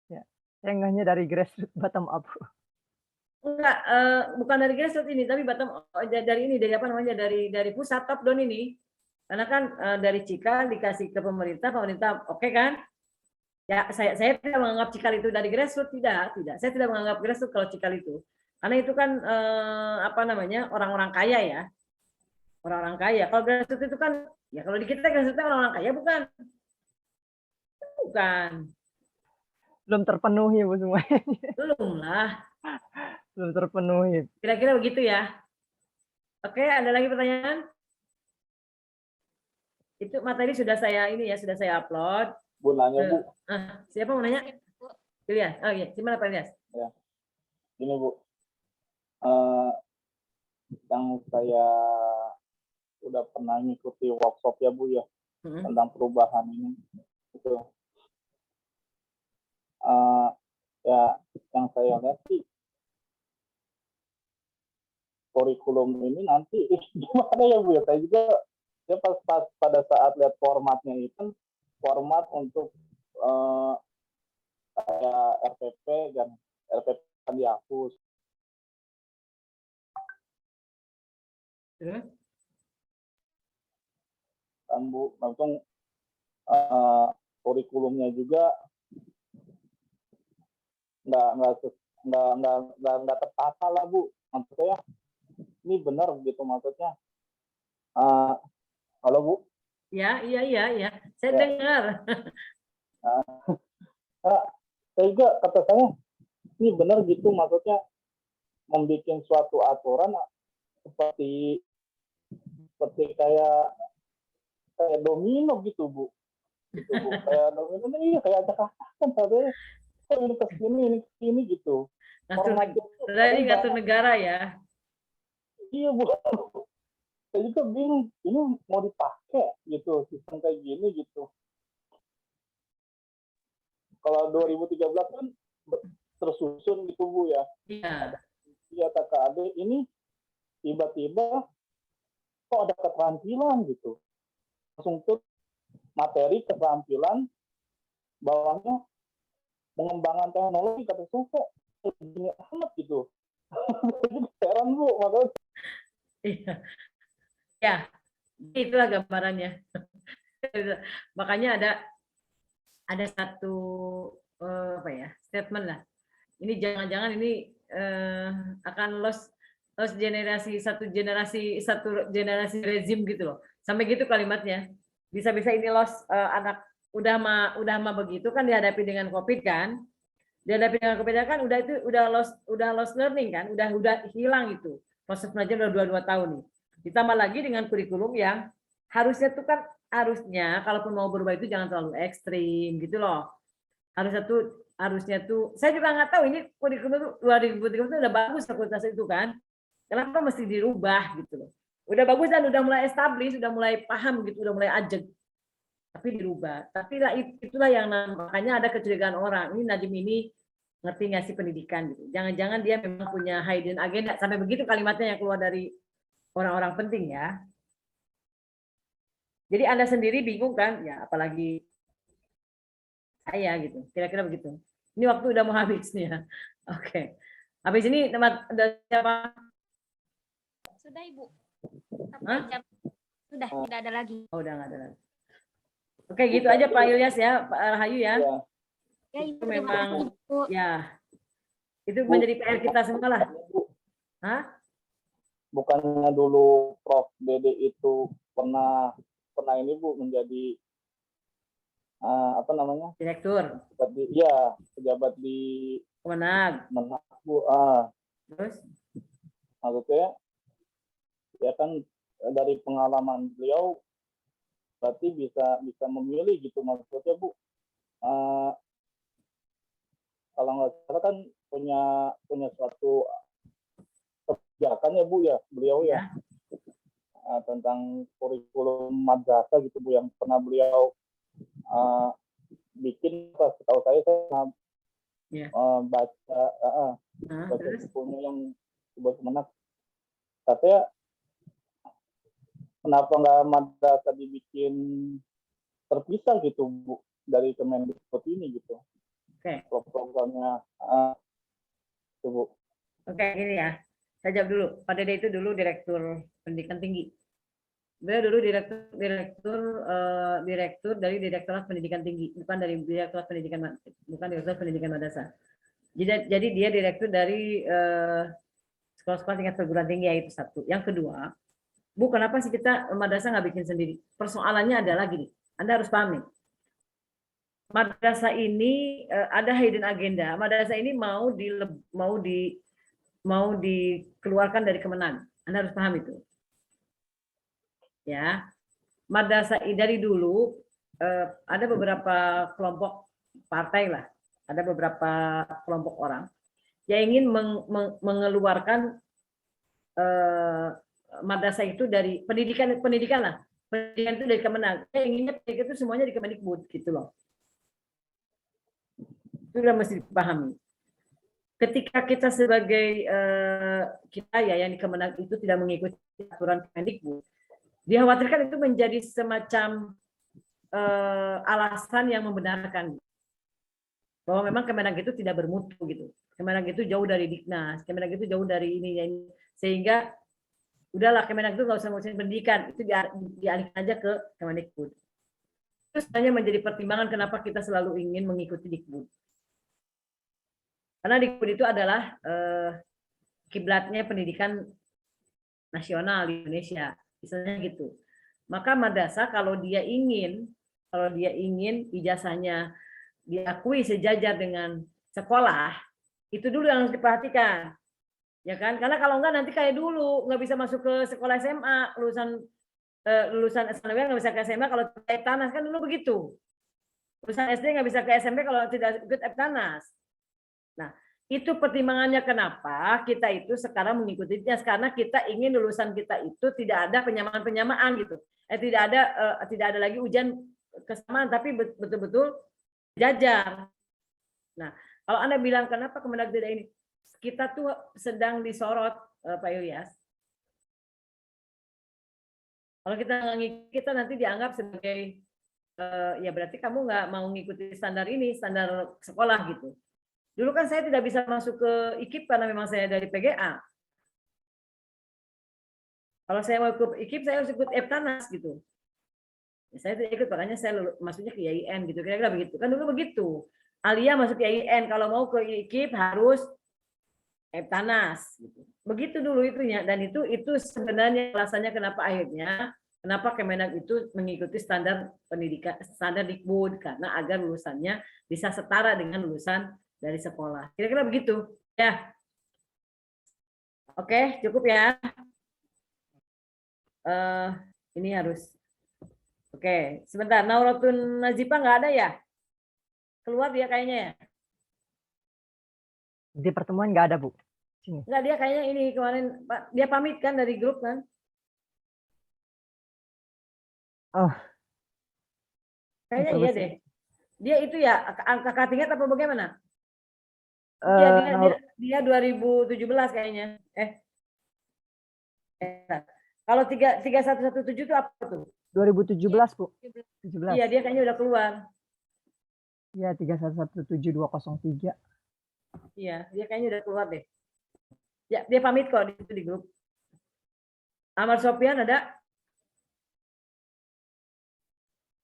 Ya. Saya enggaknya dari grassroots bottom up. Enggak, bukan dari grassroots ini, tapi dari pusat top down ini. Karena kan dari Cikal dikasih ke pemerintah oke kan? Ya, saya tidak menganggap Cikal itu dari grassroots, tidak. Saya tidak menganggap grassroots kalau Cikal itu. Karena itu kan orang-orang kaya ya. Orang-orang kaya. Kalau grassroots itu kan, ya kalau di kita grassroots orang-orang kaya bukan. Belum terpenuhi Bu semuanya. Belum lah. Belum terpenuhi. Kira-kira begitu ya. Oke, ada lagi pertanyaan? Itu materi sudah saya upload. Bu nanya Bu. Siapa mau nanya? Ilyas. Oh iya, gimana Pak Ilyas? Ya. Ini Bu. Yang saya udah pernah ngikuti workshop ya Bu ya, tentang perubahan ini. Itu. Ya, yang saya lihat sih kurikulum ini nanti gimana ya Bu ya? Saya juga pas pada saat lihat formatnya itu format untuk RPP dan RPP kan dihapus. Kan Bu, langsung kurikulumnya juga nggak tertata lah Bu. Maksudnya ini benar gitu maksudnya. Halo Bu. Ya, iya. Saya Ya. dengar. Sehingga kata saya ini benar gitu maksudnya membuat suatu aturan seperti kayak domino gitu Bu. Gitu Bu. Kayak domino ini kayak acak-acakan katanya. Ini kesini gitu. Ngatur negara ya. Iya Bu. Saya juga bingung ini mau dipakai gitu sistem kayak gini gitu. Kalau 2013 kan tersusun gitu Bu ya. Iya. Iya kakak adik ini tiba-tiba kok ada keterampilan gitu. Langsung tuh materi keterampilan bawahnya pengembangan teknologi kata saya kok gini amat gitu. Heran Bu makanya. Iya. Ya, itulah gambarannya. Makanya ada satu statement lah. Ini jangan-jangan ini akan lost satu generasi rezim gitu loh. Sampai gitu kalimatnya. Bisa-bisa ini lost anak udah mah begitu kan dihadapi dengan Covid kan. Dihadapi dengan Covid kan udah lost learning kan, udah hilang itu. Proses belajar udah 2 tahun nih. Ditambah lagi dengan kurikulum yang harusnya kalaupun mau berubah itu jangan terlalu ekstrim gitu loh. Harusnya tuh saya juga nggak tahu ini kurikulum 2030 itu udah bagus fakultas itu kan. Kenapa mesti dirubah gitu loh. Udah bagus dan udah mulai establish, udah mulai paham gitu, udah mulai ajeg. Tapi dirubah. Tapi itulah yang makanya ada kecurigaan orang. Ini Nadiem ini ngerti nggak sih pendidikan gitu. Jangan-jangan dia memang punya hidden agenda sampai begitu kalimatnya yang keluar dari orang-orang penting ya. Jadi Anda sendiri bingung kan? Ya apalagi saya gitu. Kira-kira begitu. Ini waktu udah mau habis nih ya. Oke. Habis ini tempat ada siapa? Sudah Ibu. Sampai jam sudah tidak ada lagi. Oh, udah nggak ada lagi. Oke, gitu aja Pak Ilyas ya, Pak Rahayu ya. Ya, Ibu, Itu terima memang kasih, Bu. ya. Itu menjadi PR kita semua lah. Hah? Bukannya dulu Prof. Dede itu pernah ini Bu menjadi apa namanya? Direktur. Pejabat di Kemenag. Bu. Terus? Maksudnya ya kan dari pengalaman beliau berarti bisa memilih gitu maksudnya Bu. Kalau nggak salah kan punya suatu kebijakan ya Bu ya beliau ya. Tentang kurikulum madrasah gitu Bu yang pernah beliau bikin setahu saya baca bukunya yang buat Kemenag. Katanya kenapa nggak madrasah dibikin terpisah gitu Bu dari Kemendikbud ini gitu. Oke. Programnya itu Bu. Oke, ini ya. Saya jawab dulu. Pak Dede itu dulu Direktur Pendidikan Tinggi. Beliau dulu direktur dari Direktorat Pendidikan Tinggi, bukan dari Direktorat Pendidikan Madrasah. Jadi dia direktur dari sekolah-sekolah tingkat perguruan tinggi, yaitu satu. Yang kedua, Bu, kenapa sih kita madrasah nggak bikin sendiri? Persoalannya adalah gini, Anda harus paham nih. Madrasah ini ada hidden agenda. Madrasah ini mau dikeluarkan dari Kemenag. Anda harus paham itu. Ya, madrasah dari dulu ada beberapa kelompok partai lah, ada beberapa kelompok orang yang ingin mengeluarkan madrasah itu dari pendidikan lah, pendidikan itu dari Kemenag. Inginnya pendidikan itu semuanya di Kemendikbud gitu loh. Itu udah mesti dipahami. Ketika kita sebagai kita ya yang di Kemenag itu tidak mengikuti aturan Kemendikbud, dikhawatirkan itu menjadi semacam alasan yang membenarkan bahwa memang Kemenag itu tidak bermutu gitu. Kemenag itu jauh dari Diknas, Kemenag itu jauh dari ini, sehingga udahlah Kemenag itu nggak usah ngurusin pendidikan, itu dialihkan aja ke Kemendikbud. Itu sebenarnya menjadi pertimbangan kenapa kita selalu ingin mengikuti Dikbud. Karena Dikbud itu adalah kiblatnya pendidikan nasional di Indonesia, misalnya gitu. Maka madrasah kalau dia ingin ijazahnya diakui sejajar dengan sekolah, itu dulu yang harus diperhatikan, ya kan? Karena kalau enggak nanti kayak dulu nggak bisa masuk ke sekolah SMA, lulusan SNW nggak bisa ke SMA kalau tidak Eptanas, kan dulu begitu. Lulusan SD nggak bisa ke SMP kalau tidak ikut Eptanas. Nah, itu pertimbangannya kenapa kita itu sekarang mengikutinya, karena kita ingin lulusan kita itu tidak ada penyamaan gitu. Tidak ada lagi ujian kesamaan, tapi betul-betul jajar. Nah, kalau Anda bilang kenapa Kemendag tidak ini, kita tuh sedang disorot, Pak Ilyas. Kalau kita nanti dianggap sebagai ya berarti kamu nggak mau ngikuti standar ini, standar sekolah gitu. Dulu kan saya tidak bisa masuk ke IKIP karena memang saya dari PGA. Kalau saya mau ikut IKIP, saya harus ikut Eptanas gitu. Ya, saya tidak ikut, makanya saya masuknya ke IAIN gitu, kira-kira begitu. Kan dulu begitu. Alia masuk ke IAIN, kalau mau ke IKIP harus Eptanas. Gitu. Begitu dulu itunya, dan itu sebenarnya alasannya kenapa Kemenag itu mengikuti standar pendidikan, standar Dikbud, karena agar lulusannya bisa setara dengan lulusan dari sekolah. Kira-kira begitu. Ya. Oke, cukup ya. Ini harus. Oke, sebentar. Nauratun Nazipa nggak ada ya? Keluar dia kayaknya ya? Di pertemuan nggak ada, Bu. Sini. Nggak, dia kayaknya ini kemarin, Pak, dia pamit kan dari grup kan? Oh. Kayaknya iya deh. Dia itu ya, kakak tingkat apa bagaimana? Dia 2017 kayaknya. Kalau 3117 itu apa tuh? 2017, Bu. 17. Iya, dia kayaknya udah keluar. Iya, 3117-203. Iya, dia kayaknya udah keluar deh. Ya, dia pamit kok di grup. Amar Sofian ada?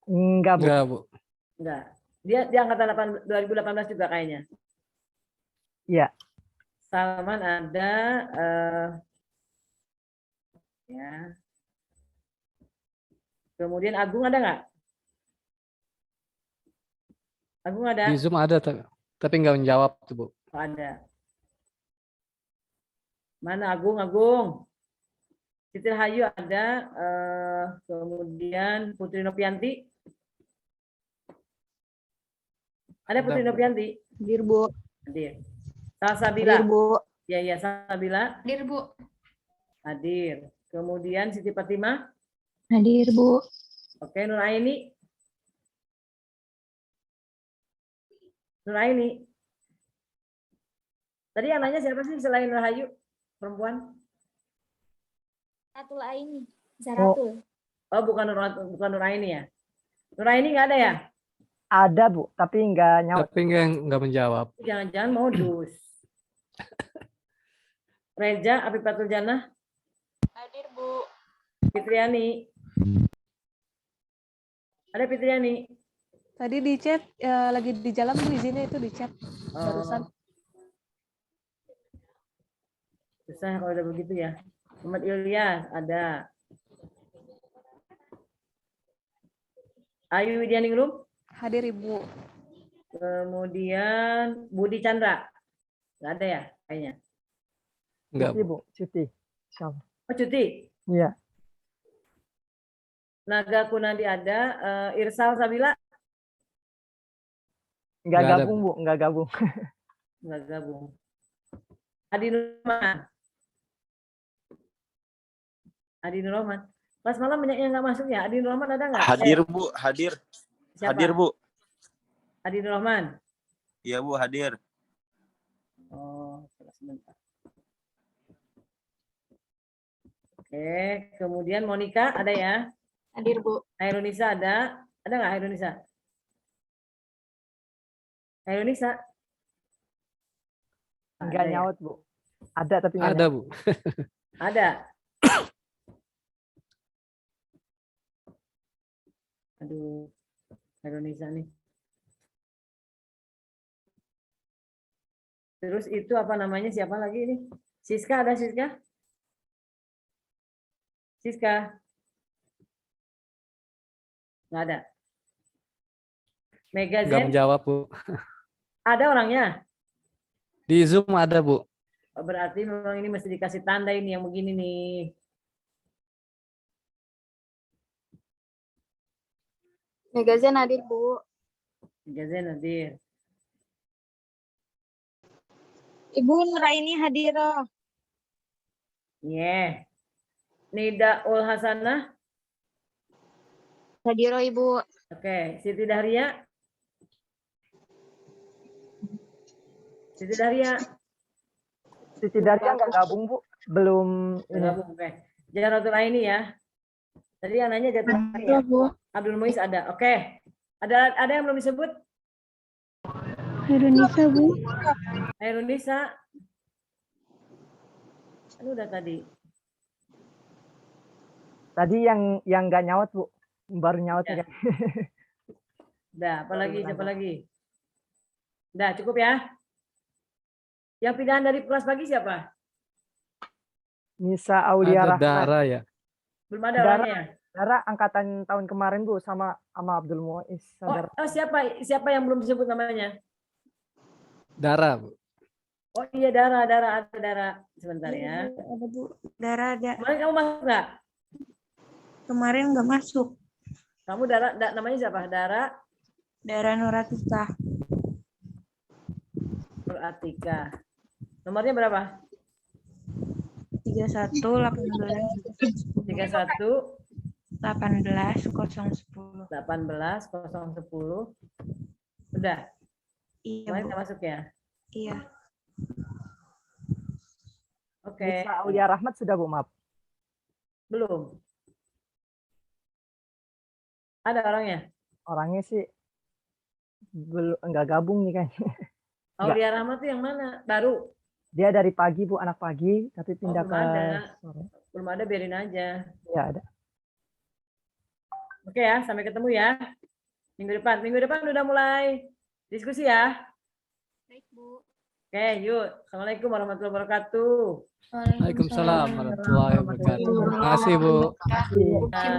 Enggak, Bu. Enggak, Bu. Enggak. Dia angkatan 2018 juga kayaknya. Iya. Salman ada. Ya. Kemudian Agung ada nggak? Agung ada? Di Zoom ada, tapi nggak menjawab tuh, Bu. Oh, ada. Mana Agung? Siti Hayu ada. Kemudian Putri Nopianti. Ada Putri Nopianti? Hadir, Bu. Hadir. Salsabila. Hadir, Bu. Ya, Salsabila. Hadir, Bu. Hadir. Kemudian Siti Fatimah. Hadir, Bu. Oke, Nur Aini. Tadi yang nanya siapa sih selain Rahayu? Perempuan? Zaratul Aini. Zaratul. Oh, bukan Nur Aini ya? Nur Aini nggak ada ya? Ada, Bu, tapi nggak nyaut. Tapi nggak menjawab. Jangan-jangan modus. Reja Afifatul Jannah. Hadir, Bu. Fitriani. Ada Fitriani? Tadi di chat, lagi di jalan, Bu, izinnya itu di chat. Barusan. Susah kalau udah begitu ya. Muhammad Ilyas ada. Ayu Widianingrum. Hadir, Ibu. Kemudian Budi Chandra. Nggak ada ya kayaknya? Enggak, Cuti, Bu. Bu. Cuti. Insyaallah. Oh, cuti. Iya. Naga Kunadi ada. Irsal Sabila. Nggak Nggak ada, gabung, Bu. Nggak gabung. Nggak gabung. Adi Nur Rahman. Pas malam banyak yang nggak masuk ya. Adi Nur Rahman ada nggak? Hadir, Bu. Hadir. Siapa? Hadir, Bu. Adi Nur Rahman. Iya, Bu. Hadir. Oh, sebentar. Oke, kemudian Monica ada ya? Hadir, Bu. Hairunisa ada? Ada nggak Hairunisa? Hairunisa? Nggak Ada ya? nyaut, Bu. Ada, tapi nggak Ada, nyaut. Bu. Ada. Aduh, Hairunisa nih. Terus itu apa namanya? Siapa lagi ini? Siska, ada Siska? Siska? Nggak ada. Mega Nggak Zen, menjawab, Bu. ada orangnya? Di Zoom ada, Bu. Oh, berarti memang ini mesti dikasih tanda ini yang begini nih. Megazen hadir, Bu. Mega Zen hadir. Ibu Nuraini hadir. Yeah. Nida Ul Hasanah. Hadir, Ibu. Oke, Siti Dahria. Siti Dahria. Siti Daria nggak gabung, Bu. Belum ini. Gabung, oke. Jaratul Aini ya. Tadi yang nanya Jaratul Aini ya. Abdul Muiz ada. Oke. Ada yang belum disebut? Hairunisa, Bu. Hairunisa. Aduh, udah tadi. Tadi yang nggak nyaut, Bu. Baru nyaut Ya. nih. Udah, apa lagi? Siapa lagi? Udah, cukup ya. Yang pindahan dari kelas pagi siapa? Nisa Aulia Ada Rahmat. Dara ya. Belum ada Dara. orangnya. Dara angkatan tahun kemarin, Bu, sama Abdul Muiz. Saudara. Oh, siapa yang belum disebut namanya? Dara, Bu. Oh iya, Dara, ada Dara. Sebentar ya. Ada Bu. Dara ada. Kemarin kamu masuk nggak? Kemarin nggak masuk. Kamu Dara, namanya siapa? Dara Dara Nuratika. Atika. Nomornya berapa? 31 18 31 18 010. 18 010. Udah. Iya, Kemarin Bu. nggak masuk ya? Iya. Oke. Nisa Aulia Rahmat sudah, Bu, maaf. Belum. Ada orangnya? Orangnya sih belum nggak gabung nih kayaknya. Aulia Rahmat tuh yang mana? Baru? Dia dari pagi, Bu, anak pagi, tapi pindah belum ke ada. sore. Belum ada, biarin aja. Ya, ada. Oke ya, sampai ketemu ya. Minggu depan. Minggu depan udah mulai diskusi ya. Baik, Bu. Oke, yuk. Assalamualaikum warahmatullahi wabarakatuh. Waalaikumsalam warahmatullahi wabarakatuh. Terima kasih, Bu. Nah,